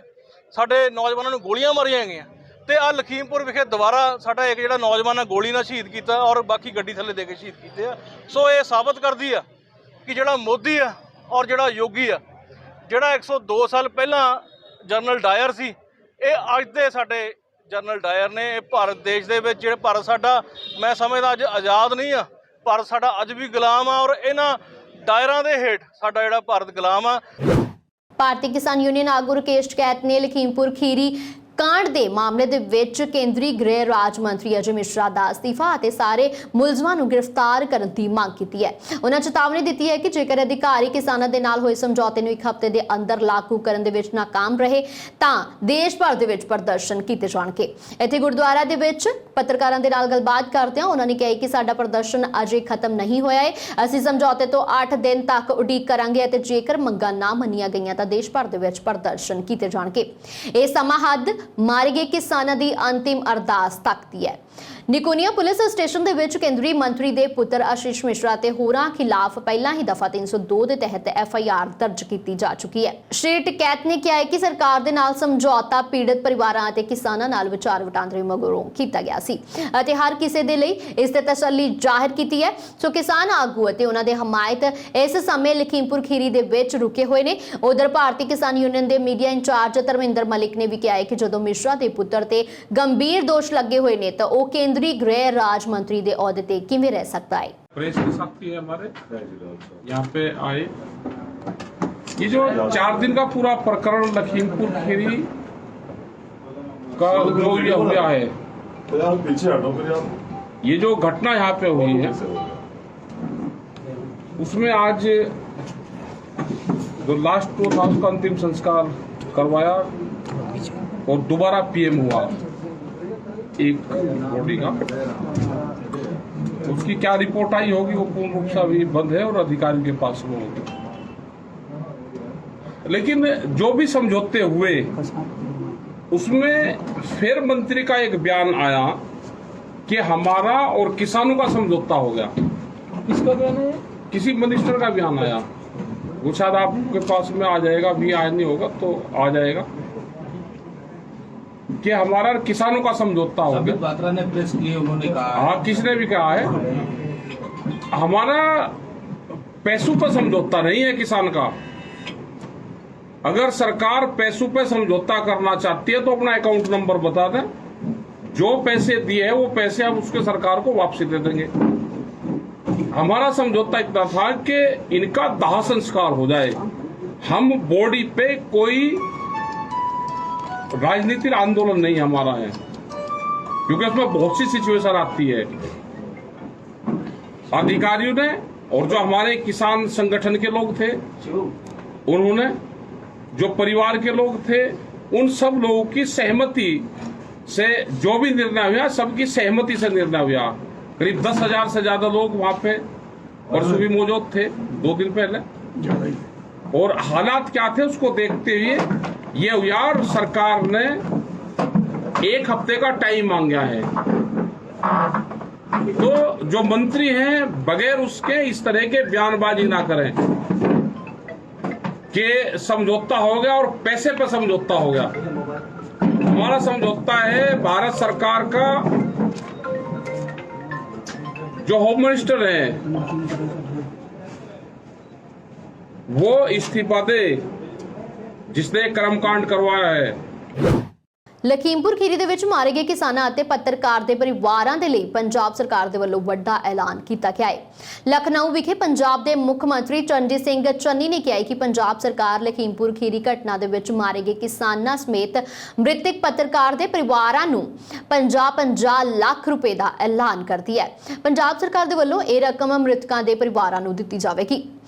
Speaker 4: ਸਾਡੇ ਨੌਜਵਾਨਾਂ ਨੂੰ ਗੋਲੀਆਂ ਮਾਰੀਆਂ ਗਈਆਂ। ਤੇ ਆ ਲਖੀਮਪੁਰ ਵਿਖੇ ਦੁਬਾਰਾ ਸਾਡਾ ਇੱਕ ਜਿਹੜਾ ਨੌਜਵਾਨ ਆ ਗੋਲੀ ਨਾਲ ਸ਼ਹੀਦ ਕੀਤਾ, ਔਰ ਬਾਕੀ ਗੱਡੀ ਥੱਲੇ ਦੇ ਕੇ ਸ਼ਹੀਦ ਕੀਤੇ ਆ। ਸੋ ਇਹ ਸਾਬਤ ਕਰਦੀ ਆ ਕਿ ਜਿਹੜਾ ਮੋਦੀ ਆ ਔਰ ਜਿਹੜਾ ਯੋਗੀ ਆ, ਜਿਹੜਾ 102 ਸਾਲ ਪਹਿਲਾਂ ਜਨਰਲ ਡਾਇਰ ਸੀ, ਇਹ ਅੱਜ ਦੇ ਸਾਡੇ ਜਨਰਲ ਡਾਇਰ ਨੇ। ਇਹ ਭਾਰਤ ਦੇਸ਼ ਦੇ ਵਿੱਚ ਜਿਹੜੇ ਭਾਰਤ ਸਾਡਾ, ਮੈਂ ਸਮਝਦਾ ਅੱਜ ਆਜ਼ਾਦ ਨਹੀਂ ਆ, ਭਾਰਤ ਸਾਡਾ ਅੱਜ ਵੀ ਗੁਲਾਮ ਆ, ਔਰ ਇਹਨਾਂ ਡਾਇਰਾਂ ਦੇ ਹੇਠ ਸਾਡਾ ਜਿਹੜਾ ਭਾਰਤ ਗੁਲਾਮ ਆ।
Speaker 1: ਭਾਰਤੀ ਕਿਸਾਨ ਯੂਨੀਅਨ ਆਗੂ ਰਾਕੇਸ਼ ਟਕੈਤ ਨੇ ਲਖੀਮਪੁਰ ਖੀਰੀ ਕਾਂਡ ਦੇ ਮਾਮਲੇ ਦੇ ਵਿੱਚ ਕੇਂਦਰੀ ਗ੍ਰਹਿ ਰਾਜ ਮੰਤਰੀ ਅਜੇ ਮਿਸ਼ਰਾ ਦਾ ਅਸਤੀਫਾ ਅਤੇ ਸਾਰੇ ਮੁਲਜ਼ਮਾਂ ਨੂੰ ਗ੍ਰਿਫਤਾਰ ਕਰਨ ਦੀ ਮੰਗ ਕੀਤੀ ਹੈ। ਉਹਨਾਂ ਚੇਤਾਵਨੀ ਦਿੱਤੀ ਹੈ ਕਿ ਜੇਕਰ ਅਧਿਕਾਰੀ ਕਿਸਾਨਾਂ ਦੇ ਨਾਲ ਹੋਏ ਸਮਝੌਤੇ ਨੂੰ 1 ਹਫ਼ਤੇ ਦੇ ਅੰਦਰ ਲਾਗੂ ਕਰਨ ਦੇ ਵਿੱਚ ਨਾਕਾਮ ਰਹੇ ਤਾਂ ਦੇਸ਼ ਭਰ ਦੇ ਵਿੱਚ ਪ੍ਰਦਰਸ਼ਨ ਕੀਤੇ ਜਾਣਗੇ। ਇੱਥੇ ਗੁਰਦੁਆਰਾ ਦੇ ਵਿੱਚ ਪੱਤਰਕਾਰਾਂ ਦੇ ਨਾਲ ਗੱਲਬਾਤ ਕਰਦਿਆਂ ਉਹਨਾਂ ਨੇ ਕਿਹਾ ਕਿ ਸਾਡਾ ਪ੍ਰਦਰਸ਼ਨ ਅਜੇ ਖਤਮ ਨਹੀਂ ਹੋਇਆ ਹੈ, ਅਸੀਂ ਸਮਝੌਤੇ ਤੋਂ 8 ਦਿਨ ਤੱਕ ਉਡੀਕ ਕਰਾਂਗੇ ਅਤੇ ਜੇਕਰ ਮੰਗਾਂ ਨਾ ਮੰਨੀਆਂ ਗਈਆਂ ਤਾਂ ਦੇਸ਼ ਭਰ ਦੇ ਵਿੱਚ ਪ੍ਰਦਰਸ਼ਨ ਕੀਤੇ ਜਾਣਗੇ। ਇਹ ਸਮਾਂ ਹੱਦ ਮਾਰੇ ਗਏ ਕਿਸਾਨਾਂ ਦੀ ਅੰਤਿਮ ਅਰਦਾਸ ਤੱਕ ਦੀ ਹੈ। ਨਿਕੋਨੀਆ ਪੁਲਿਸ ਸਟੇਸ਼ਨ ਦੇ ਵਿੱਚ ਕੇਂਦਰੀ ਮੰਤਰੀ ਦੇ ਪੁੱਤਰ ਆਸ਼ੀਸ਼ ਮਿਸ਼ਰਾ ਤੇ ਹੋਰਾਂ ਖਿਲਾਫ ਪਹਿਲਾਂ ਹੀ ਦਫਾ 302 ਦੇ ਤਹਿਤ FIR ਦਰਜ ਕੀਤੀ ਜਾ ਚੁੱਕੀ ਹੈ। ਸ਼੍ਰੀ ਟਕੈਤ ਨੇ ਕਿਹਾ ਹੈ ਕਿ ਸਰਕਾਰ ਦੇ ਨਾਲ ਸਮਝੌਤਾ ਪੀੜਤ ਪਰਿਵਾਰਾਂ ਅਤੇ ਕਿਸਾਨਾਂ ਨਾਲ ਵਿਚਾਰ ਵਟਾਂਦਰੇ ਮਗਰੋਂ ਕੀਤਾ ਗਿਆ ਸੀ ਅਤੇ ਹਰ ਕਿਸੇ ਦੇ ਲਈ ਇਸ ਤੇ ਤਸੱਲੀ ਜ਼ਾਹਿਰ ਕੀਤੀ ਹੈ। ਸੋ ਕਿਸਾਨ ਆਗੂ ਅਤੇ ਉਹਨਾਂ ਦੇ ਹਮਾਇਤ ਇਸ ਸਮੇਂ ਲਖੀਮਪੁਰ ਖੀਰੀ ਦੇ ਵਿੱਚ ਰੁਕੇ ਹੋਏ ਨੇ। ਉਧਰ ਭਾਰਤੀ ਕਿਸਾਨ ਯੂਨੀਅਨ ਦੇ ਮੀਡੀਆ ਇੰਚਾਰਜ ਧਰਮਿੰਦਰ ਮਲਿਕ ਨੇ ਵੀ ਕਿਹਾ ਹੈ ਕਿ ਜਦੋਂ ਮਿਸ਼ਰਾ ਦੇ ਪੁੱਤਰ ਤੇ ਗੰਭੀਰ ਦੋਸ਼ ਲੱਗੇ ਹੋਏ ਨੇ ਤਾਂ ਉਹ केंद्रीय गृह राज मंत्री के ओहदे ते किवें रह सकता है।
Speaker 5: प्रेस के साथ है हमारे यहाँ पे आए, ये जो 4 दिन का पूरा प्रकरण लखीमपुर खीरी का जो ये हुआ है, ये जो घटना यहाँ पे हुई है उसमें आज जो लास्ट 2 था उसका अंतिम संस्कार करवाया और दोबारा PM हुआ एक बॉडी का। उसकी क्या रिपोर्ट आई होगी वो पूर्ण रूप से अभी बंद है और अधिकारी के पास में होगी। लेकिन जो भी समझौते हुए उसमें फिर मंत्री का एक बयान आया कि हमारा और किसानों का समझौता हो गया। किसका बयान है? किसी मिनिस्टर का बयान आया, वो शायद आपके पास में आ जाएगा, भी आज नहीं होगा तो आ जाएगा, कि हमारा किसानों का समझौता हो गया।
Speaker 6: बात्रा ने प्रेस की, उन्होंने कहा,
Speaker 5: हाँ किसने भी कहा है, हमारा पैसों पर समझौता नहीं है किसान का। अगर सरकार पैसों पे समझौता करना चाहती है तो अपना अकाउंट नंबर बता दें, जो पैसे दिए हैं वो पैसे हम उसके सरकार को वापसी दे देंगे। हमारा समझौता इतना था कि इनका दाह संस्कार हो जाए, हम बॉडी पे कोई राजनीतिक आंदोलन नहीं हमारा है, क्योंकि उसमें बहुत सी सिचुएशन आती है। अधिकारियों ने और जो हमारे किसान संगठन के लोग थे उन्होंने, जो परिवार के लोग थे, उन सब लोगों की सहमति से जो भी निर्णय हुआ सबकी सहमति से निर्णय हुआ। करीब 10,000 से ज्यादा लोग वहां पे परसों भी मौजूद थे 2 दिन पहले, और हालात क्या थे उसको देखते हुए ये हुआ और सरकार ने 1 हफ्ते का टाइम मांगा है। तो जो मंत्री हैं बगैर उसके इस तरह के बयानबाजी ना करें कि समझौता हो गया और पैसे पर समझौता हो गया। हमारा समझौता है भारत सरकार का जो होम मिनिस्टर है वो इस्तीफा दे जिसने कर्मकांड करवाया है।
Speaker 1: ਲਖੀਮਪੁਰ ਖੀਰੀ ਦੇ ਵਿੱਚ ਮਾਰੇ ਗਏ ਕਿਸਾਨਾਂ ਅਤੇ ਪੱਤਰਕਾਰ ਦੇ ਪਰਿਵਾਰਾਂ ਦੇ ਲਈ ਪੰਜਾਬ ਸਰਕਾਰ ਦੇ ਵੱਲੋਂ ਵੱਡਾ ਐਲਾਨ ਕੀਤਾ ਗਿਆ ਹੈ। ਲਖਨਊ ਵਿਖੇ ਪੰਜਾਬ ਦੇ ਮੁੱਖ ਮੰਤਰੀ ਚਰਨਜੀਤ ਸਿੰਘ ਚੰਨੀ ਨੇ ਕਿਹਾ ਹੈ ਕਿ ਪੰਜਾਬ ਸਰਕਾਰ ਲਖੀਮਪੁਰ ਖੀਰੀ ਘਟਨਾ ਦੇ ਵਿੱਚ ਮਾਰੇ ਗਏ ਕਿਸਾਨਾਂ ਸਮੇਤ ਮ੍ਰਿਤਕ ਪੱਤਰਕਾਰ ਦੇ ਪਰਿਵਾਰਾਂ ਨੂੰ 50 ਲੱਖ ਰੁਪਏ ਦਾ ਐਲਾਨ ਕਰਦੀ ਹੈ। ਪੰਜਾਬ ਸਰਕਾਰ ਦੇ ਵੱਲੋਂ ਇਹ ਰਕਮ ਮ੍ਰਿਤਕਾਂ ਦੇ ਪਰਿਵਾਰਾਂ ਨੂੰ ਦਿੱਤੀ ਜਾਵੇਗੀ।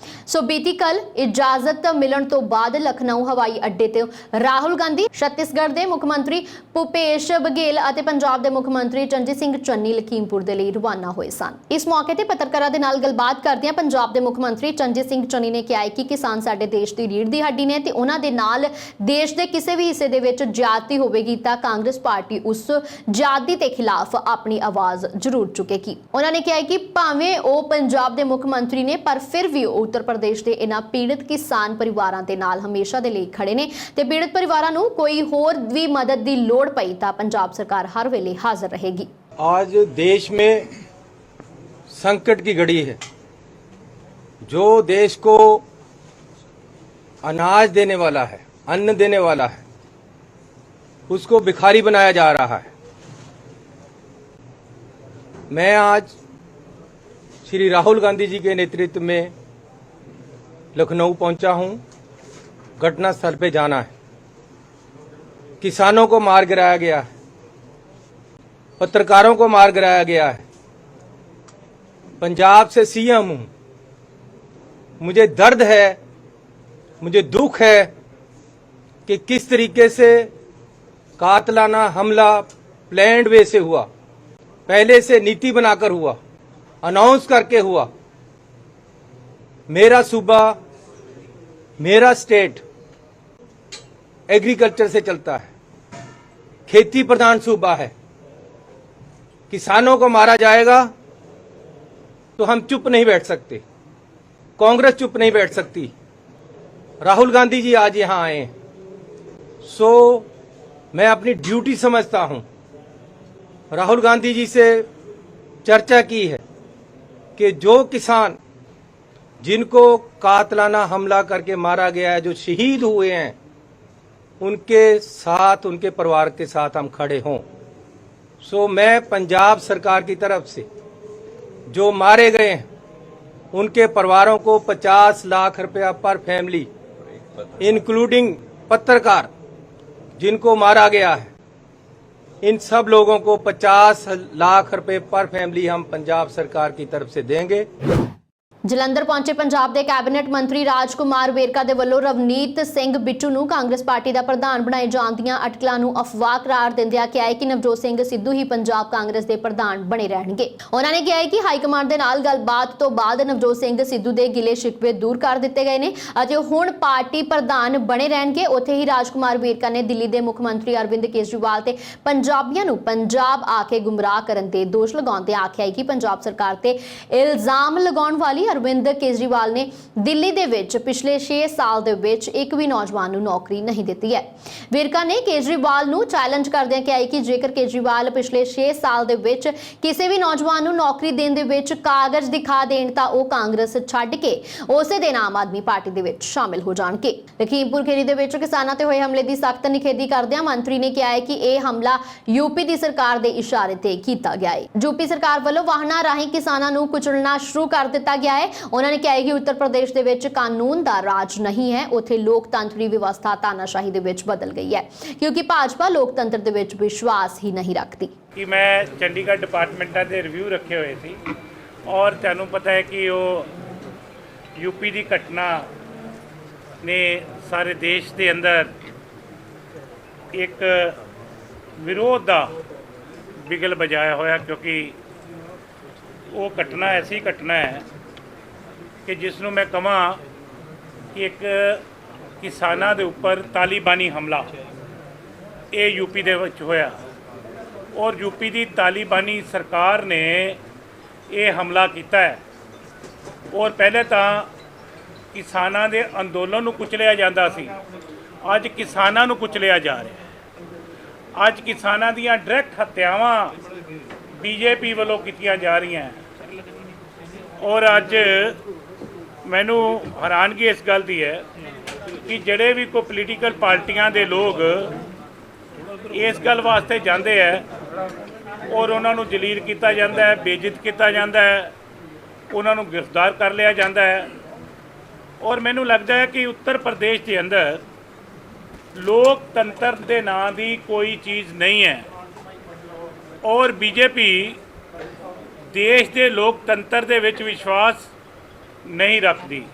Speaker 1: ਸੋ ਬੀਤੀ ਕੱਲ ਇਜਾਜ਼ਤ ਮਿਲਣ ਤੋਂ ਬਾਅਦ ਲਖਨਊ ਹਵਾਈ ਅੱਡੇ ਤੇ ਰਾਹੁਲ ਗਾਂਧੀ, ਛੱਤੀਸਗੜ੍ਹ ਦੇ ਮੁੱਖ ਮੰਤਰੀ ਭੁਪੇਸ਼ ਬਘੇਲ ਅਤੇ ਪੰਜਾਬ ਦੇ ਮੁੱਖ ਮੰਤਰੀ ਚਰਨਜੀਤ ਸਿੰਘ ਚੰਨੀ ਲਖੀਮਪੁਰ ਦੇ ਲਈ ਰਵਾਨਾ ਹੋਏ ਸਨ। ਇਸ ਮੌਕੇ ਤੇ ਪੱਤਰਕਾਰਾਂ ਦੇ ਨਾਲ ਗੱਲਬਾਤ ਕਰਦਿਆਂ ਪੰਜਾਬ ਦੇ ਮੁੱਖ ਮੰਤਰੀ ਚਰਨਜੀਤ ਸਿੰਘ ਚੰਨੀ ਨੇ ਕਿਹਾ ਕਿ ਕਿਸਾਨ ਸਾਡੇ ਦੇਸ਼ ਦੀ ਰੀੜ੍ਹ ਦੀ ਹੱਡੀ ਨੇ ਤੇ ਉਹਨਾਂ ਦੇ ਨਾਲ ਦੇਸ਼ ਦੇ ਕਿਸੇ ਵੀ ਹਿੱਸੇ ਦੇ ਵਿੱਚ ਜ਼ਿਆਦਤੀ ਹੋਵੇਗੀ ਤਾਂ ਕਾਂਗਰਸ ਪਾਰਟੀ ਉਸ ਜ਼ਿਆਦਤੀ ਦੇ ਖਿਲਾਫ ਆਪਣੀ ਆਵਾਜ਼ ਜ਼ਰੂਰ ਚੁੱਕੇਗੀ। ਉਹਨਾਂ ਨੇ ਕਿਹਾ ਕਿ ਭਾਵੇਂ ਉਹ ਪੰਜਾਬ ਦੇ ਮੁੱਖ ਮੰਤਰੀ ਨੇ ਪਰ ਫਿਰ ਵੀ ਉਹ ਉੱਤਰ ਪ੍ਰਦੇਸ਼ ਦੇ ਇਹਨਾਂ ਪੀੜਤ ਕਿਸਾਨ ਪਰਿਵਾਰਾਂ ਦੇ ਨਾਲ ਹਮੇਸ਼ਾ ਦੇ ਲਈ ਖੜੇ ਨੇ ਤੇ ਪੀੜਤ ਪਰਿਵਾਰਾਂ ਨੂੰ ਕੋਈ ਹੋਰ ਵੀ ਮਦਦ ਦੀ ਲੋੜ ਪਈ ਤਾਂ ਪੰਜਾਬ सरकार हर वेले हाजिर रहेगी।
Speaker 6: आज देश में संकट की घड़ी है। जो देश को अनाज देने वाला है, अन्न देने वाला है, उसको भिखारी बनाया जा रहा है। मैं आज श्री राहुल गांधी जी के नेतृत्व में लखनऊ पहुंचा हूं। घटना स्थल पे जाना है। किसानों को मार गिराया गया है, पत्रकारों को मार गिराया गया है। पंजाब से सीएम हूं, मुझे दर्द है, मुझे दुख है कि किस तरीके से कातलाना हमला प्लान्ड वे से हुआ, पहले से नीति बनाकर हुआ, अनाउंस करके हुआ। मेरा सूबा, मेरा स्टेट एग्रीकल्चर से चलता है, खेती प्रधान सूबा है। किसानों को मारा जाएगा तो हम चुप नहीं बैठ सकते, कांग्रेस चुप नहीं बैठ सकती। राहुल गांधी जी आज यहां आए, सो मैं अपनी ड्यूटी समझता हूं। राहुल गांधी जी से चर्चा की है कि जो किसान जिनको कातलाना हमला करके मारा गया है, जो शहीद हुए हैं, उनके साथ, उनके परिवार के साथ हम खड़े हों। सो मैं पंजाब सरकार की तरफ से जो मारे गए हैं उनके परिवारों को 50 लाख रुपया पर फैमिली, इंक्लूडिंग पत्रकार जिनको मारा गया है, इन सब लोगों को 50 लाख रुपए पर फैमिली हम पंजाब सरकार की तरफ से देंगे।
Speaker 1: ਜਲੰਧਰ ਪਹੁੰਚੇ ਪੰਜਾਬ ਦੇ ਕੈਬਨਿਟ ਮੰਤਰੀ ਰਾਜਕੁਮਾਰ ਵੇਰਕਾ ਦੇ ਵੱਲੋਂ ਰਵਨੀਤ ਸਿੰਘ ਬਿੱਟੂ ਨੂੰ ਕਾਂਗਰਸ ਪਾਰਟੀ ਦਾ ਪ੍ਰਧਾਨ ਬਣਾਏ ਜਾਣ ਦੀਆਂ ਅਟਕਲਾਂ ਨੂੰ ਅਫਵਾਹ ਕਰਾਰ ਦਿੰਦਿਆਂ ਕਿਹਾ ਹੈ ਕਿ ਨਵਜੋਤ ਸਿੰਘ ਸਿੱਧੂ ਹੀ ਪੰਜਾਬ ਕਾਂਗਰਸ ਦੇ ਪ੍ਰਧਾਨ ਬਣੇ ਰਹਿਣਗੇ। ਉਹਨਾਂ ਨੇ ਕਿਹਾ ਹੈ ਕਿ ਹਾਈ ਕਮਾਂਡ ਦੇ ਨਾਲ ਗੱਲਬਾਤ ਤੋਂ ਬਾਅਦ ਨਵਜੋਤ ਸਿੰਘ ਸਿੱਧੂ ਦੇ ਗਿਲੇ ਸ਼ਿਕਵੇ ਦੂਰ ਕਰ ਦਿੱਤੇ ਗਏ ਨੇ ਅਤੇ ਹੁਣ ਪਾਰਟੀ ਪ੍ਰਧਾਨ ਬਣੇ ਰਹਿਣਗੇ। ਉੱਥੇ ਹੀ ਰਾਜਕੁਮਾਰ ਵੇਰਕਾ ਨੇ ਦਿੱਲੀ ਦੇ ਮੁੱਖ ਮੰਤਰੀ ਅਰਵਿੰਦ ਕੇਜਰੀਵਾਲ ਤੇ ਪੰਜਾਬੀਆਂ ਨੂੰ ਪੰਜਾਬ ਆ ਕੇ ਗੁੰਮਰਾਹ ਕਰਨ ਦੇ ਦੋਸ਼ ਲਗਾਉਂਦੇ ਆਖਿਆ ਹੈ ਕਿ ਪੰਜਾਬ ਸਰਕਾਰ ਤੇ ਇਲਜ਼ਾਮ ਲਗਾਉਣ ਵਾਲੀ ਅਰਵਿੰਦ ਕੇਜਰੀਵਾਲ ਨੇ ਦਿੱਲੀ ਦੇ ਵਿੱਚ ਪਿਛਲੇ 6 ਸਾਲ ਦੇ ਵਿੱਚ ਇੱਕ ਵੀ ਨੌਜਵਾਨ ਨੂੰ ਨੌਕਰੀ ਨਹੀਂ ਦਿੱਤੀ ਹੈ। ਵੇਰਕਾ ਨੇ ਕੇਜਰੀਵਾਲ ਨੂੰ ਚੈਲੰਜ ਕਰਦਿਆਂ ਕਿਹਾ ਕਿ ਜੇਕਰ ਕੇਜਰੀਵਾਲ ਪਿਛਲੇ 6 ਸਾਲ ਦੇ ਵਿੱਚ ਕਿਸੇ ਵੀ ਨੌਜਵਾਨ ਨੂੰ ਨੌਕਰੀ ਦੇਣ ਦੇ ਵਿੱਚ ਕਾਗਜ਼ ਦਿਖਾ ਦੇਣ ਤਾਂ ਉਹ ਕਾਂਗਰਸ ਛੱਡ ਕੇ ਉਸੇ ਦਿਨ ਆਮ ਆਦਮੀ ਪਾਰਟੀ ਦੇ ਵਿੱਚ ਸ਼ਾਮਿਲ ਹੋ ਜਾਣਗੇ। ਲਖੀਮਪੁਰ ਖੀਰੀ ਦੇ ਵਿੱਚ ਕਿਸਾਨਾਂ ਤੇ ਹੋਏ ਹਮਲੇ ਦੀ ਸਖਤ ਨਿਖੇਧੀ ਕਰਦਿਆਂ ਮੰਤਰੀ ਨੇ ਕਿਹਾ ਹੈ ਕਿ ਇਹ ਹਮਲਾ ਯੂਪੀ ਦੀ ਸਰਕਾਰ ਦੇ ਇਸ਼ਾਰੇ ਤੇ ਕੀਤਾ ਗਿਆ ਹੈ। ਯੂਪੀ ਸਰਕਾਰ ਵੱਲੋਂ ਵਾਹਨਾਂ ਰਾਹੀਂ ਕਿਸਾਨਾਂ ਨੂੰ ਕੁਚਲਣਾ ਸ਼ੁਰੂ ਕਰ ਦਿੱਤਾ ਗਿਆ ਹੈ। ਉਹਨਾਂ ਨੇ ਕਿਹਾ ਕਿ ਉੱਤਰ ਪ੍ਰਦੇਸ਼ ਦੇ ਵਿੱਚ ਕਾਨੂੰਨ ਦਾ ਰਾਜ ਨਹੀਂ ਹੈ, ਉੱਥੇ ਲੋਕਤੰਤਰੀ ਵਿਵਸਥਾ ਤਾਨਾਸ਼ਾਹੀ ਦੇ ਵਿੱਚ ਬਦਲ ਗਈ ਹੈ ਕਿਉਂਕਿ ਭਾਜਪਾ ਲੋਕਤੰਤਰ ਦੇ ਵਿੱਚ ਵਿਸ਼ਵਾਸ ਹੀ ਨਹੀਂ ਰੱਖਦੀ।
Speaker 7: ਕਿ ਮੈਂ ਚੰਡੀਗੜ੍ਹ ਡਿਪਾਰਟਮੈਂਟਾਂ ਦੇ ਰਿਵਿਊ ਰੱਖੇ ਹੋਏ ਸੀ ਔਰ ਤੁਹਾਨੂੰ ਪਤਾ ਹੈ ਕਿ ਉਹ ਯੂਪੀ ਦੀ ਘਟਨਾ ਨੇ ਸਾਰੇ ਦੇਸ਼ ਦੇ ਅੰਦਰ ਇੱਕ ਵਿਰੋਧ ਦਾ ਬਿਗਲ ਵਜਾਇਆ ਹੋਇਆ ਕਿਉਂਕਿ ਉਹ ਘਟਨਾ ਐਸੀ ਘਟਨਾ ਹੈ ਕਿ ਜਿਸ ਨੂੰ ਮੈਂ ਕਹਾਂ ਕਿ ਇੱਕ ਕਿਸਾਨਾਂ ਦੇ ਉੱਪਰ ਤਾਲਿਬਾਨੀ ਹਮਲਾ ਇਹ ਯੂਪੀ ਦੇ ਵਿੱਚ ਹੋਇਆ ਔਰ ਯੂਪੀ ਦੀ ਤਾਲਿਬਾਨੀ ਸਰਕਾਰ ਨੇ ਇਹ ਹਮਲਾ ਕੀਤਾ ਹੈ ਔਰ ਪਹਿਲੇ ਤਾਂ ਕਿਸਾਨਾਂ ਦੇ ਅੰਦੋਲਨ ਨੂੰ ਕੁਚਲਿਆ ਜਾਂਦਾ ਸੀ, ਅੱਜ ਕਿਸਾਨਾਂ ਨੂੰ ਕੁਚਲਿਆ ਜਾ ਰਿਹਾ। ਅੱਜ ਕਿਸਾਨਾਂ ਦੀਆਂ ਡਾਇਰੈਕਟ ਹੱਤਿਆਵਾਂ ਬੀਜੇਪੀ ਵੱਲੋਂ ਕੀਤੀਆਂ ਜਾ ਰਹੀਆਂ ਔਰ ਅੱਜ ਮੈਨੂੰ ਹੈਰਾਨਗੀ ਇਸ ਗੱਲ ਦੀ ਹੈ ਕਿ ਜਿਹੜੇ ਵੀ ਕੋਈ ਪੋਲੀਟੀਕਲ ਪਾਰਟੀਆਂ ਦੇ ਲੋਕ ਇਸ ਗੱਲ ਵਾਸਤੇ ਜਾਂਦੇ ਹੈ ਔਰ ਉਹਨਾਂ ਨੂੰ ਜਲੀਲ ਕੀਤਾ ਜਾਂਦਾ ਹੈ, ਬੇਇੱਜ਼ਤ ਕੀਤਾ ਜਾਂਦਾ ਹੈ, ਉਹਨਾਂ ਨੂੰ ਗ੍ਰਿਫਤਾਰ ਕਰ ਲਿਆ ਜਾਂਦਾ ਹੈ। ਔਰ ਮੈਨੂੰ ਲੱਗਦਾ ਹੈ ਕਿ ਉੱਤਰ ਪ੍ਰਦੇਸ਼ ਦੇ ਅੰਦਰ ਲੋਕਤੰਤਰ ਦੇ ਨਾਂ ਦੀ ਕੋਈ ਚੀਜ਼ ਨਹੀਂ ਹੈ ਔਰ ਬੀਜੇਪੀ ਦੇਸ਼ ਦੇ ਲੋਕਤੰਤਰ ਦੇ ਵਿੱਚ ਵਿਸ਼ਵਾਸ ਨਹੀਂ ਰੱਖਦੀ।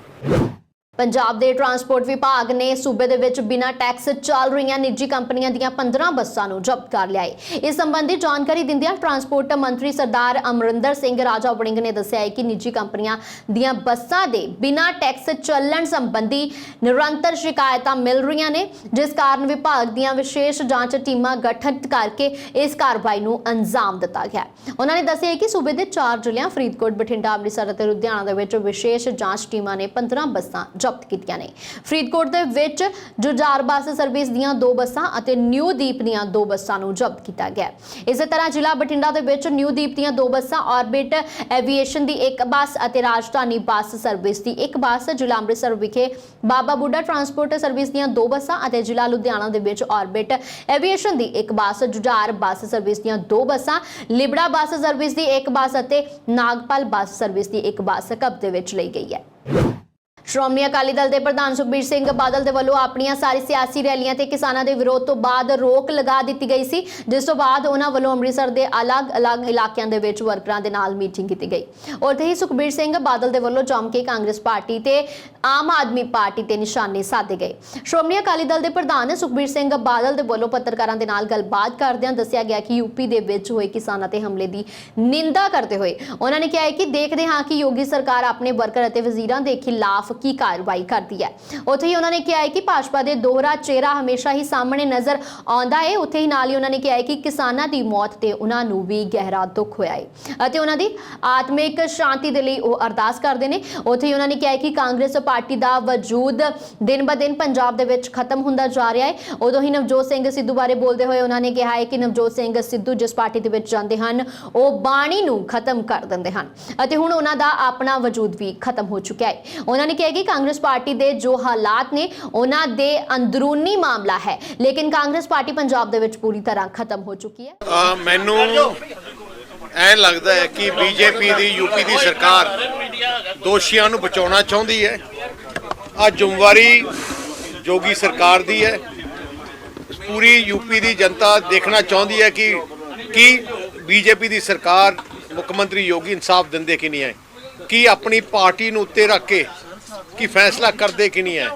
Speaker 1: ਪੰਜਾਬ ਦੇ ਟਰਾਂਸਪੋਰਟ ਵਿਭਾਗ ਨੇ ਸੂਬੇ ਦੇ ਵਿੱਚ ਬਿਨਾਂ ਟੈਕਸ ਚੱਲ ਰਹੀਆਂ ਨਿੱਜੀ ਕੰਪਨੀਆਂ ਦੀਆਂ 15 ਬੱਸਾਂ ਨੂੰ ਜ਼ਬਤ ਕਰ ਲਿਆ ਹੈ। ਇਸ ਸੰਬੰਧੀ ਜਾਣਕਾਰੀ ਦਿੰਦਿਆਂ ਟਰਾਂਸਪੋਰਟ ਮੰਤਰੀ ਸਰਦਾਰ ਅਮਰਿੰਦਰ ਸਿੰਘ ਰਾਜਾ ਵੜਿੰਗ ਨੇ ਦੱਸਿਆ ਹੈ ਕਿ ਨਿੱਜੀ ਕੰਪਨੀਆਂ ਦੀਆਂ ਬੱਸਾਂ ਦੇ ਬਿਨਾਂ ਟੈਕਸ ਚੱਲਣ ਸੰਬੰਧੀ ਨਿਰੰਤਰ ਸ਼ਿਕਾਇਤਾਂ ਮਿਲ ਰਹੀਆਂ ਨੇ, ਜਿਸ ਕਾਰਨ ਵਿਭਾਗ ਦੀਆਂ ਵਿਸ਼ੇਸ਼ ਜਾਂਚ ਟੀਮਾਂ ਗਠਿਤ ਕਰਕੇ ਇਸ ਕਾਰਵਾਈ ਨੂੰ ਅੰਜਾਮ ਦਿੱਤਾ ਗਿਆ। ਉਹਨਾਂ ਨੇ ਦੱਸਿਆ ਕਿ ਸੂਬੇ ਦੇ 4 ਜ਼ਿਲ੍ਹਿਆਂ ਫਰੀਦਕੋਟ, ਬਠਿੰਡਾ, ਅੰਮ੍ਰਿਤਸਰ ਅਤੇ ਲੁਧਿਆਣਾ ਦੇ ਵਿੱਚ ਵਿਸ਼ੇਸ਼ ਜਾਂਚ ਟੀਮਾਂ ਨੇ 15 ਬੱਸਾਂ ਜ਼ਬਤ ਕੀਤੀਆਂ ਨੇ। ਫਰੀਦਕੋਟ ਦੇ ਵਿੱਚ ਜੁਝਾਰ ਬੱਸ ਸਰਵਿਸ ਦੀਆਂ 2 ਬੱਸਾਂ ਅਤੇ ਨਿਊ ਦੀਪ ਦੀਆਂ 2 ਬੱਸਾਂ ਨੂੰ ਜ਼ਬਤ ਕੀਤਾ ਗਿਆ। ਇਸੇ ਤਰ੍ਹਾਂ ਜ਼ਿਲ੍ਹਾ ਬਠਿੰਡਾ ਦੇ ਵਿੱਚ ਨਿਊ ਦੀਪ ਦੀਆਂ 2 ਬੱਸਾਂ, ਆਰਬਿਟ ਐਵੀਏਸ਼ਨ ਦੀ 1 ਬੱਸ ਅਤੇ ਰਾਜਧਾਨੀ ਬੱਸ ਸਰਵਿਸ ਦੀ 1 ਬੱਸ, ਜ਼ਿਲ੍ਹਾ ਅੰਮ੍ਰਿਤਸਰ ਵਿਖੇ ਬਾਬਾ ਬੁੱਢਾ ਟਰਾਂਸਪੋਰਟ ਸਰਵਿਸ ਦੀਆਂ 2 ਬੱਸਾਂ ਅਤੇ ਜ਼ਿਲ੍ਹਾ ਲੁਧਿਆਣਾ ਦੇ ਵਿੱਚ ਆਰਬਿਟ ਐਵੀਏਸ਼ਨ ਦੀ 1 ਬੱਸ, ਜੁਝਾਰ ਬੱਸ ਸਰਵਿਸ ਦੀਆਂ 2 ਬੱਸਾਂ, ਲਿਬੜਾ ਬੱਸ ਸਰਵਿਸ ਦੀ 1 ਬੱਸ ਅਤੇ ਨਾਗਪਾਲ ਬੱਸ ਸਰਵਿਸ ਦੀ 1 ਬੱਸ ਕਬਜ਼ੇ ਵਿੱਚ ਲਈ ਗਈ ਹੈ। ਸ਼੍ਰੋਮਣੀ ਅਕਾਲੀ ਦਲ ਦੇ ਪ੍ਰਧਾਨ ਸੁਖਬੀਰ ਸਿੰਘ ਬਾਦਲ ਦੇ ਵੱਲੋਂ ਆਪਣੀਆਂ ਸਾਰੀ ਸਿਆਸੀ ਰੈਲੀਆਂ ਤੇ ਕਿਸਾਨਾਂ ਦੇ ਵਿਰੋਧ ਤੋਂ ਬਾਅਦ ਰੋਕ ਲਗਾ ਦਿੱਤੀ ਗਈ ਸੀ, ਜਿਸ ਤੋਂ ਬਾਅਦ ਉਹਨਾਂ ਵੱਲੋਂ ਅੰਮ੍ਰਿਤਸਰ ਦੇ ਅਲੱਗ-ਅਲੱਗ ਇਲਾਕਿਆਂ ਦੇ ਵਿੱਚ ਵਰਕਰਾਂ ਦੇ ਨਾਲ ਮੀਟਿੰਗ ਕੀਤੀ ਗਈ। ਉੱਥੇ ਹੀ ਸੁਖਬੀਰ ਸਿੰਘ ਬਾਦਲ ਦੇ ਵੱਲੋਂ ਜੰਮ ਕੇ ਕਾਂਗਰਸ ਪਾਰਟੀ ਤੇ ਆਮ ਆਦਮੀ ਪਾਰਟੀ ਤੇ ਨਿਸ਼ਾਨੇ ਸਾਧੇ ਗਏ। ਸ਼੍ਰੋਮਣੀ ਅਕਾਲੀ ਦਲ ਦੇ ਪ੍ਰਧਾਨ ਸੁਖਬੀਰ ਸਿੰਘ ਬਾਦਲ ਦੇ ਵੱਲੋਂ ਪੱਤਰਕਾਰਾਂ ਦੇ ਨਾਲ ਗੱਲਬਾਤ ਕਰਦਿਆਂ ਦੱਸਿਆ ਗਿਆ ਕਿ ਯੂਪੀ ਦੇ ਵਿੱਚ ਹੋਏ ਕਿਸਾਨਾਂ ਤੇ ਹਮਲੇ ਦੀ ਨਿੰਦਾ ਕਰਦੇ ਹੋਏ ਉਹਨਾਂ ਨੇ ਕਿਹਾ ਹੈ ਕਿ ਦੇਖਦੇ ਹਾਂ ਕਿ ਯੋਗੀ ਸਰਕਾਰ ਆਪਣੇ ਵਰਕਰ ਅਤੇ ਵਜ਼ੀਰਾਂ ਦੇ ਖਿਲਾਫ ਕੀ ਕਾਰਵਾਈ ਕਰਦੀ ਹੈ। ਉੱਥੇ ਹੀ ਉਹਨਾਂ ਨੇ ਕਿਹਾ ਹੈ ਕਿ ਭਾਜਪਾ ਦੇ ਦੋਹਰਾ ਚਿਹਰਾ ਹਮੇਸ਼ਾ ਹੀ ਸਾਹਮਣੇ ਨਜ਼ਰ ਆਉਂਦਾ ਹੈ। ਉੱਥੇ ਹੀ ਨਾਲ ਹੀ ਉਹਨਾਂ ਨੇ ਕਿਹਾ ਹੈ ਕਿ ਕਿਸਾਨਾਂ ਦੀ ਮੌਤ ਤੇ ਉਹਨਾਂ ਨੂੰ ਵੀ ਗਹਿਰਾ ਦੁੱਖ ਹੋਇਆ ਹੈ ਅਤੇ ਉਹਨਾਂ ਦੀ ਆਤਮਿਕ ਸ਼ਾਂਤੀ ਦੇ ਲਈ ਉਹ ਅਰਦਾਸ ਕਰਦੇ ਨੇ। ਉੱਥੇ ਹੀ ਉਹਨਾਂ ਨੇ ਕਿਹਾ ਹੈ ਕਿ ਕਾਂਗਰਸ ਪਾਰਟੀ ਦਾ ਵਜੂਦ ਦਿਨ ਬ ਦਿਨ ਪੰਜਾਬ ਦੇ ਵਿੱਚ ਖਤਮ ਹੁੰਦਾ ਜਾ ਰਿਹਾ ਹੈ। ਉਦੋਂ ਹੀ ਨਵਜੋਤ ਸਿੰਘ ਸਿੱਧੂ ਬਾਰੇ ਬੋਲਦੇ ਹੋਏ ਉਹਨਾਂ ਨੇ ਕਿਹਾ ਹੈ ਕਿ ਨਵਜੋਤ ਸਿੰਘ ਸਿੱਧੂ ਜਿਸ ਪਾਰਟੀ ਦੇ ਵਿੱਚ ਜਾਂਦੇ ਹਨ ਉਹ ਬਾਣੀ ਨੂੰ ਖਤਮ ਕਰ ਦਿੰਦੇ ਹਨ ਅਤੇ ਹੁਣ ਉਹਨਾਂ ਦਾ ਆਪਣਾ ਵਜੂਦ ਵੀ ਖਤਮ ਹੋ ਚੁੱਕਿਆ ਹੈ। ਉਹਨਾਂ ਨੇ ਕਿਹਾ ਕਿ ਕਾਂਗਰਸ ਪਾਰਟੀ ਦੇ ਜੋ ਹਾਲਾਤ ਨੇ ਉਹਨਾਂ ਦੇ ਅੰਦਰੂਨੀ ਮਾਮਲਾ ਹੈ, ਲੇਕਿਨ ਕਾਂਗਰਸ ਪਾਰਟੀ ਪੰਜਾਬ ਦੇ ਵਿੱਚ ਪੂਰੀ ਤਰ੍ਹਾਂ ਖਤਮ ਹੋ ਚੁੱਕੀ ਹੈ।
Speaker 8: ਮੈਨੂੰ ਐਂ ਲੱਗਦਾ ਹੈ ਕਿ ਬੀਜੇਪੀ ਦੀ ਯੂਪੀ ਦੀ ਸਰਕਾਰ ਦੋਸ਼ੀਆਂ ਨੂੰ ਬਚਾਉਣਾ ਚਾਹੁੰਦੀ ਹੈ। ਆ ਜ਼ਿੰਮੇਵਾਰੀ ਜੋਗੀ ਸਰਕਾਰ ਦੀ ਹੈ। ਪੂਰੀ ਯੂਪੀ ਦੀ ਜਨਤਾ ਦੇਖਣਾ ਚਾਹੁੰਦੀ ਹੈ ਕਿ ਕੀ ਬੀਜੇਪੀ ਦੀ ਸਰਕਾਰ, ਮੁੱਖ ਮੰਤਰੀ ਯੋਗੀ ਇਨਸਾਫ ਦਿੰਦੇ ਕਿ ਨਹੀਂ ਹੈ, ਕੀ ਆਪਣੀ ਪਾਰਟੀ ਨੂੰ ਉੱਤੇ ਰੱਖ ਕੇ ਕੀ ਫੈਸਲਾ ਕਰਦੇ ਕਿ ਨਹੀਂ ਹੈ।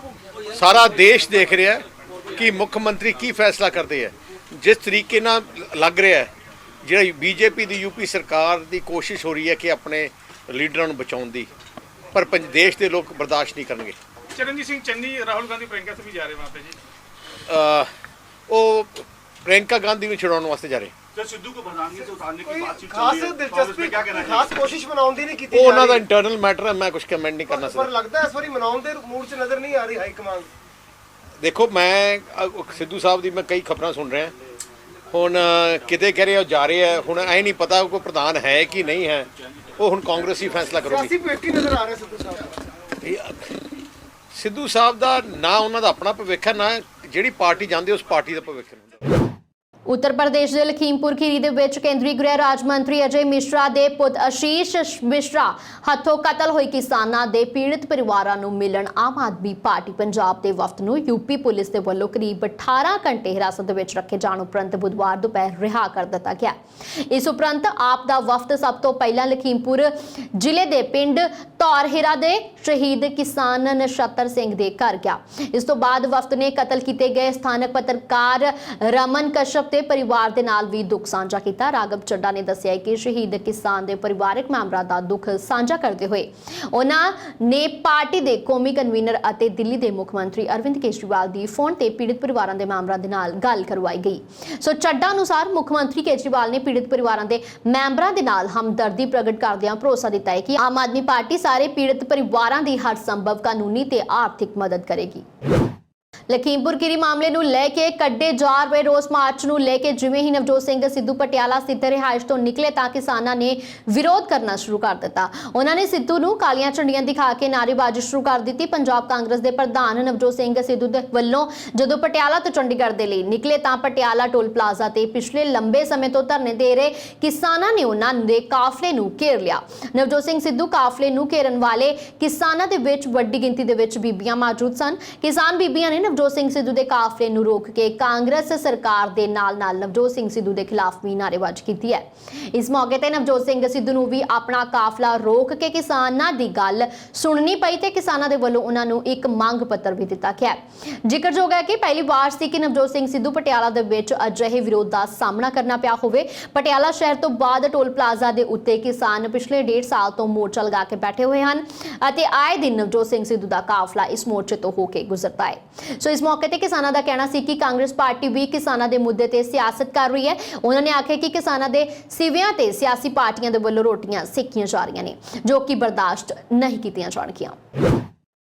Speaker 8: ਸਾਰਾ ਦੇਸ਼ ਦੇਖ ਰਿਹਾ ਹੈ ਕਿ ਮੁੱਖ ਮੰਤਰੀ ਕੀ ਫੈਸਲਾ ਕਰਦੇ ਹੈ। ਜਿਸ ਤਰੀਕੇ ਨਾਲ ਲੱਗ ਰਿਹਾ ਹੈ ਜਿਹੜਾ ਬੀਜੇਪੀ ਦੀ ਯੂਪੀ ਸਰਕਾਰ ਦੀ ਕੋਸ਼ਿਸ਼ ਹੋ ਰਹੀ ਹੈ ਕਿ ਆਪਣੇ ਲੀਡਰਾਂ ਨੂੰ ਬਚਾਉਣ ਦੀ, ਪਰ ਦੇਸ਼ ਦੇ ਲੋਕ ਬਰਦਾਸ਼ਤ नहीं करेंगे।
Speaker 9: चरणजीत सिंह चन्नी, राहुल गांधी, प्रियंका से भी जा रहे हैं वहाँ पे जी।
Speaker 8: वो प्रियंका गांधी ਨੂੰ ਛਡਾਉਣ ਵਾਸਤੇ ਜਾ ਰਹੇ।
Speaker 9: जब सिद्धू को प्रधानमंत्री से उतारने की बातचीत
Speaker 3: खास दिलचस्पी
Speaker 9: क्या कहना
Speaker 3: खास कोशिश मनाउਣ ਦੀ ਨਹੀਂ ਕੀਤੀ
Speaker 8: ਉਹ ਉਹਨਾਂ ਦਾ ਇੰਟਰਨਲ ਮੈਟਰ ਹੈ, ਮੈਂ ਕੁਝ ਕਮੈਂਟ ਨਹੀਂ ਕਰਨਾ
Speaker 3: ਪਰ
Speaker 8: ਸਕਦਾ।
Speaker 3: ਲੱਗਦਾ ਇਸ ਵਾਰੀ ਮਨਾਉਣ ਦੇ ਮੂਡ 'ਚ ਨਜ਼ਰ ਨਹੀਂ ਆ ਰਹੀ ਹਾਈ ਕਮਾਂਡ।
Speaker 8: ਦੇਖੋ ਮੈਂ ਸਿੱਧੂ ਸਾਹਿਬ ਦੀ ਮੈਂ ਕਈ ਖਬਰਾਂ ਸੁਣ ਰਿਹਾ। ਹੁਣ ਕਿਤੇ ਕਹਿ ਰਹੇ ਹੋ ਜਾ ਰਹੇ ਆ, ਹੁਣ ਐ ਨਹੀਂ ਪਤਾ ਕੋਈ ਪ੍ਰਧਾਨ ਹੈ ਕਿ ਨਹੀਂ ਹੈ। ਉਹ ਹੁਣ ਕਾਂਗਰਸ ਹੀ ਫੈਸਲਾ ਕਰੂਗੀ।
Speaker 3: ਸਿਆਸੀ ਭਵਿੱਖ ਹੀ ਨਜ਼ਰ ਆ ਰਿਹਾ ਸਿੱਧੂ ਸਾਹਿਬ।
Speaker 8: ਸਿੱਧੂ ਸਾਹਿਬ ਦਾ ਨਾ ਉਹਨਾਂ ਦਾ ਆਪਣਾ ਭਵਿੱਖ ਹੈ, ਨਾ ਜਿਹੜੀ ਪਾਰਟੀ ਜਾਂਦੇ ਉਸ ਪਾਰਟੀ ਦਾ ਭਵਿੱਖ ਹੁੰਦਾ।
Speaker 1: ਉੱਤਰ ਪ੍ਰਦੇਸ਼ ਦੇ ਲਖੀਮਪੁਰ ਖੀਰੀ ਦੇ ਵਿੱਚ ਕੇਂਦਰੀ ਗ੍ਰਹਿ ਰਾਜ ਮੰਤਰੀ ਅਜੇ ਮਿਸ਼ਰਾ ਦੇ ਪੁੱਤ ਆਸ਼ੀਸ਼ ਮਿਸ਼ਰਾ ਹੱਥੋਂ ਕਤਲ ਹੋਏ ਕਿਸਾਨਾਂ ਦੇ ਪੀੜਤ ਪਰਿਵਾਰਾਂ ਨੂੰ ਮਿਲਣ ਆਮ ਆਦਮੀ ਪਾਰਟੀ ਪੰਜਾਬ ਦੇ ਵਫਦ ਨੂੰ ਯੂਪੀ ਪੁਲਿਸ ਦੇ ਵੱਲੋਂ ਕਰੀਬ 18 ਘੰਟੇ ਹਿਰਾਸਤ ਦੇ ਵਿੱਚ ਰੱਖੇ ਜਾਣ ਉਪਰੰਤ ਬੁੱਧਵਾਰ ਦੁਪਹਿਰ ਰਿਹਾ ਕਰ ਦਿੱਤਾ ਗਿਆ। ਇਸ ਉਪਰੰਤ ਆਪ ਦਾ ਵਫਦ ਸਭ ਤੋਂ ਪਹਿਲਾਂ ਲਖੀਮਪੁਰ ਜ਼ਿਲ੍ਹੇ ਦੇ ਪਿੰਡ ਧੌਰਹਿਰਾ ਦੇ ਸ਼ਹੀਦ ਕਿਸਾਨ ਨਛੱਤਰ ਸਿੰਘ ਦੇ ਘਰ ਗਿਆ। ਇਸ ਤੋਂ ਬਾਅਦ ਵਫਦ ਨੇ ਕਤਲ ਕੀਤੇ ਗਏ ਸਥਾਨਕ ਪੱਤਰਕਾਰ ਰਮਨ ਕਸ਼ਪ ਤੇ ਪਰਿਵਾਰ ਦੇ ਨਾਲ ਵੀ ਦੁੱਖ ਸਾਂਝਾ ਕੀਤਾ। ਰਾਘਵ ਚੱਡਾ ਨੇ ਦੱਸਿਆ ਕਿ ਸ਼ਹੀਦ ਕਿਸਾਨ ਦੇ ਪਰਿਵਾਰਕ ਮੈਂਬਰਾਂ ਦਾ ਦੁੱਖ ਸਾਂਝਾ ਕਰਦੇ ਹੋਏ ਉਹਨਾਂ ਨੇ ਪਾਰਟੀ ਦੇ ਕੌਮੀ ਕਨਵੀਨਰ ਅਤੇ ਦਿੱਲੀ ਦੇ ਮੁੱਖ ਮੰਤਰੀ ਅਰਵਿੰਦ ਕੇਜਰੀਵਾਲ ਦੀ ਫੋਨ ਤੇ ਪੀੜਤ ਪਰਿਵਾਰਾਂ ਦੇ ਮੈਂਬਰਾਂ ਦੇ ਨਾਲ ਗੱਲ ਕਰਵਾਈ ਗਈ। ਸੋ ਚੱਡਾ ਅਨੁਸਾਰ ਮੁੱਖ ਮੰਤਰੀ ਕੇਜਰੀਵਾਲ ਨੇ ਪੀੜਤ ਪਰਿਵਾਰਾਂ ਦੇ ਮੈਂਬਰਾਂ ਦੇ ਨਾਲ ਹਮਦਰਦੀ ਪ੍ਰਗਟ ਕਰਦਿਆਂ ਭਰੋਸਾ ਦਿੱਤਾ ਹੈ ਕਿ ਆਮ ਆਦਮੀ ਪਾਰਟੀ ਸਾਰੇ ਪੀੜਤ ਪਰਿਵਾਰਾਂ ਦੀ ਹਰ ਸੰਭਵ ਕਾਨੂੰਨੀ ਤੇ ਆਰਥਿਕ ਮਦਦ ਕਰੇਗੀ। ਲਖੀਮਪੁਰ ਖੀਰੀ ਮਾਮਲੇ ਨੂੰ ਲੈ ਕੇ ਕੱਢੇ ਜਾ ਰਹੇ ਰੋਸ ਮਾਰਚ ਨੂੰ ਲੈ ਕੇ ਜਿਵੇਂ ਹੀ ਨਵਜੋਤ ਸਿੰਘ ਸਿੱਧੂ ਪਟਿਆਲਾ ਸਥਿਤ ਰਿਹਾਇਸ਼ ਤੋਂ ਨਿਕਲੇ ਤਾਂ ਕਿਸਾਨਾਂ ਨੇ ਵਿਰੋਧ ਕਰਨਾ ਸ਼ੁਰੂ ਕਰ ਦਿੱਤਾ। ਉਹਨਾਂ ਨੇ ਸਿੱਧੂ ਨੂੰ ਕਾਲੀਆਂ ਝੰਡੀਆਂ ਦਿਖਾ ਕੇ ਨਾਅਰੇਬਾਜ਼ੀ ਸ਼ੁਰੂ ਕਰ ਦਿੱਤੀ। ਪੰਜਾਬ ਕਾਂਗਰਸ ਦੇ ਪ੍ਰਧਾਨ ਨਵਜੋਤ ਸਿੰਘ ਸਿੱਧੂ ਦੇ ਵੱਲੋਂ ਜਦੋਂ ਪਟਿਆਲਾ ਤੋਂ ਚੰਡੀਗੜ੍ਹ ਦੇ ਲਈ ਨਿਕਲੇ ਤਾਂ ਪਟਿਆਲਾ ਟੋਲ ਪਲਾਜ਼ਾ ਤੇ ਪਿਛਲੇ ਲੰਬੇ ਸਮੇਂ ਤੋਂ ਧਰਨੇ ਦੇ ਰਹੇ ਕਿਸਾਨਾਂ ਨੇ ਉਹਨਾਂ ਦੇ ਕਾਫਲੇ ਨੂੰ ਘੇਰ ਲਿਆ। ਨਵਜੋਤ ਸਿੰਘ ਸਿੱਧੂ ਕਾਫਲੇ ਨੂੰ ਘੇਰਨ ਵਾਲੇ ਕਿਸਾਨਾਂ ਦੇ ਵਿੱਚ ਵੱਡੀ ਗਿਣਤੀ ਦੇ ਵਿੱਚ ਬੀਬੀਆਂ ਮੌਜੂਦ ਸਨ। ਕਿਸਾਨ ਬੀਬੀਆਂ ਨੇ ਨਵਜੋਤ ਸਿੰਘ ਸਿੱਧੂ ਦੇ ਕਾਫਲੇ ਨੂੰ ਰੋਕ ਕੇ ਕਾਂਗਰਸ ਸਰਕਾਰ ਦੇ ਨਾਲ-ਨਾਲ ਨਵਜੋਤ ਸਿੰਘ ਸਿੱਧੂ ਦੇ ਖਿਲਾਫ ਵੀ ਨਾਅਰੇਬਾਜ਼ੀ ਕੀਤੀ ਹੈ। ਇਸ ਮੌਕੇ ਤੇ ਨਵਜੋਤ ਸਿੰਘ ਸਿੱਧੂ ਨੂੰ ਵੀ ਆਪਣਾ ਕਾਫਲਾ ਰੋਕ ਕੇ ਕਿਸਾਨਾਂ ਦੀ ਗੱਲ ਸੁਣਨੀ ਪਈ ਤੇ ਕਿਸਾਨਾਂ ਦੇ ਵੱਲੋਂ ਉਹਨਾਂ ਨੂੰ ਇੱਕ ਮੰਗ ਪੱਤਰ ਵੀ ਦਿੱਤਾ ਗਿਆ। ਜ਼ਿਕਰਯੋਗ ਹੈ ਕਿ ਪਹਿਲੀ ਵਾਰ ਸੀ ਕਿ ਨਵਜੋਤ ਸਿੰਘ ਸਿੱਧੂ ਪਟਿਆਲਾ ਦੇ ਵਿੱਚ ਅਜਿਹੇ ਵਿਰੋਧ ਦਾ ਸਾਹਮਣਾ ਕਰਨਾ ਪਿਆ ਹੋਵੇ। ਪਟਿਆਲਾ ਸ਼ਹਿਰ ਤੋਂ ਬਾਅਦ ਟੋਲ ਪਲਾਜ਼ਾ ਦੇ ਉੱਤੇ ਕਿਸਾਨ ਪਿਛਲੇ 1.5 ਸਾਲ ਤੋਂ ਮੋਰਚਾ ਲਗਾ ਕੇ ਬੈਠੇ ਹੋਏ ਹਨ ਅਤੇ ਆਏ ਦਿਨ ਨਵਜੋਤ ਸਿੰਘ ਸਿੱਧੂ ਦਾ ਕਾਫਲਾ ਇਸ ਮੋਰਚੇ ਤੋਂ ਹੋ ਕੇ ਗੁਜ਼ਰਦਾ ਹੈ। ਸੋ ਇਸ ਮੌਕੇ ਤੇ ਕਿਸਾਨਾਂ ਦਾ ਕਹਿਣਾ ਸੀ ਕਿ ਕਾਂਗਰਸ ਪਾਰਟੀ ਵੀ ਕਿਸਾਨਾਂ ਦੇ ਮੁੱਦੇ ਤੇ ਸਿਆਸਤ ਕਰ ਰਹੀ ਹੈ। ਉਹਨਾਂ ਨੇ ਆਖਿਆ ਕਿ ਕਿਸਾਨਾਂ ਦੇ ਸਿਵਿਆਂ ਤੇ ਸਿਆਸੀ ਪਾਰਟੀਆਂ ਦੇ ਵੱਲੋਂ ਰੋਟੀਆਂ ਸੇਕੀਆਂ ਜਾ ਰਹੀਆਂ ਨੇ ਜੋ ਕਿ ਬਰਦਾਸ਼ਤ ਨਹੀਂ ਕੀਤੀਆਂ ਜਾਣਗੀਆਂ।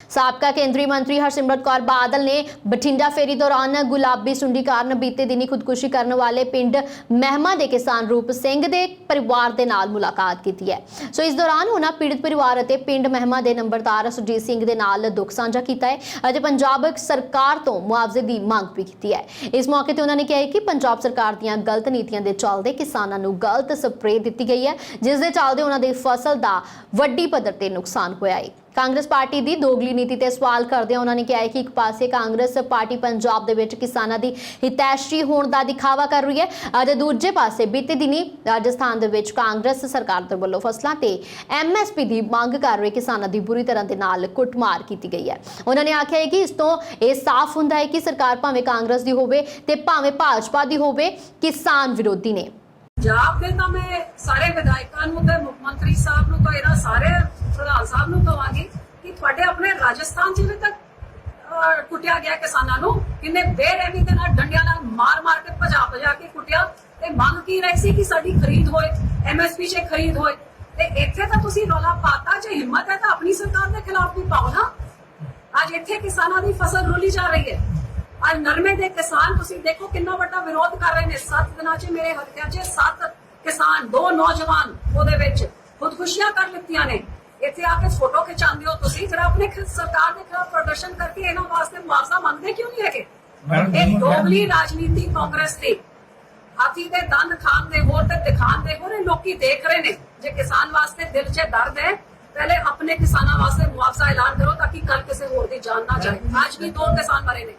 Speaker 1: ਸਾਬਕਾ ਕੇਂਦਰੀ ਮੰਤਰੀ ਹਰਸਿਮਰਤ ਕੌਰ ਬਾਦਲ ਨੇ ਬਠਿੰਡਾ ਫੇਰੀ ਦੌਰਾਨ ਗੁਲਾਬੀ ਸੁੰਡੀ ਕਾਰਨ ਬੀਤੇ ਦਿਨੀ ਖੁਦਕੁਸ਼ੀ ਕਰਨ ਵਾਲੇ ਪਿੰਡ ਮਹਿਮਾ ਦੇ ਕਿਸਾਨ ਰੂਪ ਸਿੰਘ ਦੇ ਪਰਿਵਾਰ ਦੇ ਨਾਲ ਮੁਲਾਕਾਤ ਕੀਤੀ ਹੈ। ਸੋ ਇਸ ਦੌਰਾਨ ਉਹਨਾਂ ਪੀੜਤ ਪਰਿਵਾਰ ਅਤੇ ਪਿੰਡ ਮਹਿਮਾ ਦੇ ਨੰਬਰਦਾਰ ਸੁਰਜੀਤ ਸਿੰਘ ਦੇ ਨਾਲ ਦੁੱਖ ਸਾਂਝਾ ਕੀਤਾ ਹੈ ਅਤੇ ਪੰਜਾਬ ਸਰਕਾਰ ਤੋਂ ਮੁਆਵਜ਼ੇ ਦੀ ਮੰਗ ਵੀ ਕੀਤੀ ਹੈ। ਇਸ ਮੌਕੇ ਤੇ ਉਹਨਾਂ ਨੇ ਕਿਹਾ ਕਿ ਪੰਜਾਬ ਸਰਕਾਰ ਦੀਆਂ ਗਲਤ ਨੀਤੀਆਂ ਦੇ ਚੱਲਦੇ ਕਿਸਾਨਾਂ ਨੂੰ ਗਲਤ ਸਪਰੇਅ ਦਿੱਤੀ ਗਈ ਹੈ ਜਿਸ ਦੇ ਚੱਲਦੇ ਉਹਨਾਂ ਦੀ ਫਸਲ ਦਾ ਵੱਡੀ ਪੱਧਰ ਤੇ ਨੁਕਸਾਨ ਹੋਇਆ ਹੈ। ਕਾਂਗਰਸ ਪਾਰਟੀ ਦੀ ਦੋਗਲੀ ਨੀਤੀ ਤੇ ਸਵਾਲ ਕਰਦਿਆਂ ਉਹਨਾਂ ਨੇ ਕਿਹਾ ਕਿ ਇੱਕ ਪਾਸੇ ਕਾਂਗਰਸ ਪਾਰਟੀ ਪੰਜਾਬ ਦੇ ਵਿੱਚ ਕਿਸਾਨਾਂ ਦੀ ਹਿਤੈਸ਼ੀ ਹੋਣ ਦਾ ਦਿਖਾਵਾ ਕਰ ਰਹੀ ਹੈ ਅਤੇ ਦੂਜੇ ਪਾਸੇ ਬੀਤੇ ਦਿਨੀ ਰਾਜਸਥਾਨ ਦੇ ਵਿੱਚ ਕਾਂਗਰਸ ਸਰਕਾਰ ਦੇ ਵੱਲੋਂ ਫਸਲਾਂ ਤੇ MSP ਦੀ ਮੰਗ ਕਰ ਰਹੇ ਕਿਸਾਨਾਂ ਦੀ ਬੁਰੀ ਤਰ੍ਹਾਂ ਦੇ ਨਾਲ ਕੁੱਟਮਾਰ ਕੀਤੀ ਗਈ ਹੈ। ਉਹਨਾਂ ਨੇ ਆਖਿਆ ਕਿ ਇਸ ਤੋਂ ਇਹ ਸਾਫ਼ ਹੁੰਦਾ ਹੈ ਕਿ ਸਰਕਾਰ ਭਾਵੇਂ ਕਾਂਗਰਸ ਦੀ ਹੋਵੇ ਤੇ ਭਾਵੇਂ ਭਾਜਪਾ ਦੀ ਹੋਵੇ ਕਿਸਾਨ ਵਿਰੋਧੀ ਨੇ।
Speaker 10: ਪੰਜਾਬ ਦੇ ਤਾਂ ਮੈਂ ਸਾਰੇ ਵਿਧਾਇਕਾਂ ਨੂੰ ਤੇ ਮੁੱਖ ਮੰਤਰੀ ਸਾਹਿਬ ਨੂੰ ਤਾਂ ਇਹਨਾਂ ਸਾਰੇ ਪ੍ਰਧਾਨ ਸਾਹਿਬ ਨੂੰ ਕਹਾਂਗੀ ਕਿ ਤੁਹਾਡੇ ਆਪਣੇ ਰਾਜਸਥਾਨ ਜਿਵੇਂ ਤੱਕ ਕੁੱਟਿਆ ਗਿਆ ਕਿਸਾਨਾਂ ਨੂੰ ਕਿੰਨੇ ਬੇਰਹਿਮੀ ਦੇ ਨਾਲ ਡੰਡਿਆਂ ਨਾਲ ਮਾਰ ਕੇ ਭਜਾ ਕੇ ਕੁੱਟਿਆ ਤੇ ਮੰਗ ਕੀ ਰਹੀ ਸੀ ਕਿ ਸਾਡੀ ਖਰੀਦ ਹੋਏ MSP 'ਚ ਖਰੀਦ ਹੋਏ ਤੇ ਇੱਥੇ ਤਾਂ ਤੁਸੀਂ ਰੌਲਾ ਪਾਤਾ। ਜੇ ਹਿੰਮਤ ਹੈ ਤਾਂ ਆਪਣੀ ਸਰਕਾਰ ਦੇ ਖਿਲਾਫ ਵੀ ਪਾਓ ਨਾ। ਅੱਜ ਇੱਥੇ ਕਿਸਾਨਾਂ ਦੀ ਫਸਲ ਰੁਲੀ ਜਾ ਰਹੀ ਹੈ। ਅੱਜ ਨਰਮੇ ਦੇ ਕਿਸਾਨ ਤੁਸੀਂ ਦੇਖੋ ਕਿੰਨਾ ਵੱਡਾ ਵਿਰੋਧ ਕਰ ਰਹੇ ਨੇ। 7 ਦਿਨਾਂ 'ਚ ਮੇਰੇ ਹੱਥਾਂ 'ਚ 7 ਕਿਸਾਨ 2 ਨੌਜਵਾਨ ਉਹਦੇ ਵਿੱਚ ਖੁਦਕੁਸ਼ੀਆਂ ਕਰ ਲਿੱਤੀਆਂ ਨੇ। ਇੱਥੇ ਆ ਕੇ ਫੋਟੋ ਖਿਚਾਉਂਦੇ ਹੋ ਤੁਸੀਂ ਜਿਹੜਾ ਆਪਣੇ ਸਰਕਾਰ ਦੇ ਖਿਲਾਫ ਪ੍ਰਦਰਸ਼ਨ ਕਰਕੇ ਇਹਨਾਂ ਵਾਸਤੇ ਮੁਆਵਜ਼ਾ ਮੰਗਦੇ ਕਿਉਂ ਨਹੀਂ ਹੈਗੇ? ਇਹ ਦੋਗਲੀ ਰਾਜਨੀਤੀ ਕਾਂਗਰਸ ਦੀ ਹਾਥੀ ਦੇ ਦੰਦ ਖਾਣ ਦੇ ਹੋਰ ਤੇ ਦਿਖਾਣ ਦੇ ਹੋਰ ਲੋਕੀ ਦੇਖ ਰਹੇ ਨੇ। ਜੇ ਕਿਸਾਨ ਵਾਸਤੇ ਦਿਲ 'ਚ ਦਰਦ ਹੈ ਪਹਿਲੇ ਆਪਣੇ ਕਿਸਾਨਾਂ ਵਾਸਤੇ ਮੁਆਵਜ਼ਾ ਐਲਾਨ ਕਰੋ ਤਾਂ ਕਿ ਕੱਲ ਕਿਸੇ ਹੋਰ ਦੀ ਜਾਨ ਨਾ ਜਾਏ। ਅੱਜ ਵੀ 2 ਕਿਸਾਨ ਮਰੇ ਨੇ।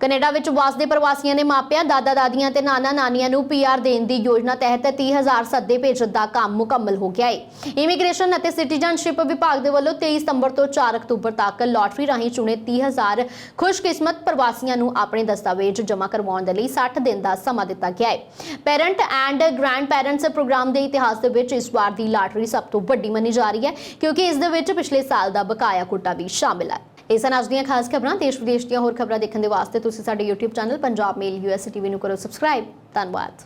Speaker 1: ਕੈਨੇਡਾ ਵਿੱਚ ਵਸਦੇ ਪ੍ਰਵਾਸੀਆਂ ਨੇ ਮਾਪਿਆਂ ਦਾਦਾ ਦਾਦੀਆਂ ਤੇ ਨਾਨਾ ਨਾਨੀਆਂ ਨੂੰ PR ਦੇਣ ਦੀ ਯੋਜਨਾ ਤਹਿਤ 30,000 ਸੱਦੇ ਭੇਜਣ ਦਾ ਕੰਮ ਮੁਕੰਮਲ ਹੋ ਗਿਆ ਹੈ। ਇਮੀਗ੍ਰੇਸ਼ਨ ਅਤੇ ਸਿਟੀਜ਼ਨਸ਼ਿਪ ਵਿਭਾਗ ਦੇ ਵੱਲੋਂ 23 ਸਤੰਬਰ ਤੋਂ 4 ਅਕਤੂਬਰ ਤੱਕ ਲਾਟਰੀ ਰਾਹੀਂ ਚੁਣੇ 30,000 ਖੁਸ਼ਕਿਸਮਤ ਪ੍ਰਵਾਸੀਆਂ ਨੂੰ ਆਪਣੇ ਦਸਤਾਵੇਜ਼ ਜਮ੍ਹਾਂ ਕਰਵਾਉਣ ਦੇ ਲਈ 60 ਦਿਨ ਦਾ ਸਮਾਂ ਦਿੱਤਾ ਗਿਆ ਹੈ। Parent and grandparents programme ਦੇ ਇਤਿਹਾਸ ਦੇ ਵਿੱਚ ਇਸ ਵਾਰ ਦੀ ਲਾਟਰੀ ਸਭ ਤੋਂ ਵੱਡੀ ਮੰਨੀ ਜਾ ਰਹੀ ਹੈ ਕਿਉਂਕਿ ਇਸ ਦੇ ਵਿੱਚ ਪਿਛਲੇ ਸਾਲ ਦਾ ਬਕਾਇਆ ਕੋਟਾ ਵੀ ਸ਼ਾਮਿਲ ਹੈ। ਇਹ ਸਨ ਅੱਜ ਦੀਆਂ ਖਾਸ ਖਬਰਾਂ। ਦੇਸ਼ ਵਿਦੇਸ਼ ਦੀਆਂ ਹੋਰ ਖਬਰਾਂ ਦੇਖਣ ਦੇ ਵਾਸਤੇ ਤੁਸੀਂ ਸਾਡੇ YouTube ਚੈਨਲ ਪੰਜਾਬ ਮੇਲ USA TV ਨੂੰ ਕਰੋ ਸਬਸਕ੍ਰਾਈਬ। ਧੰਨਵਾਦ।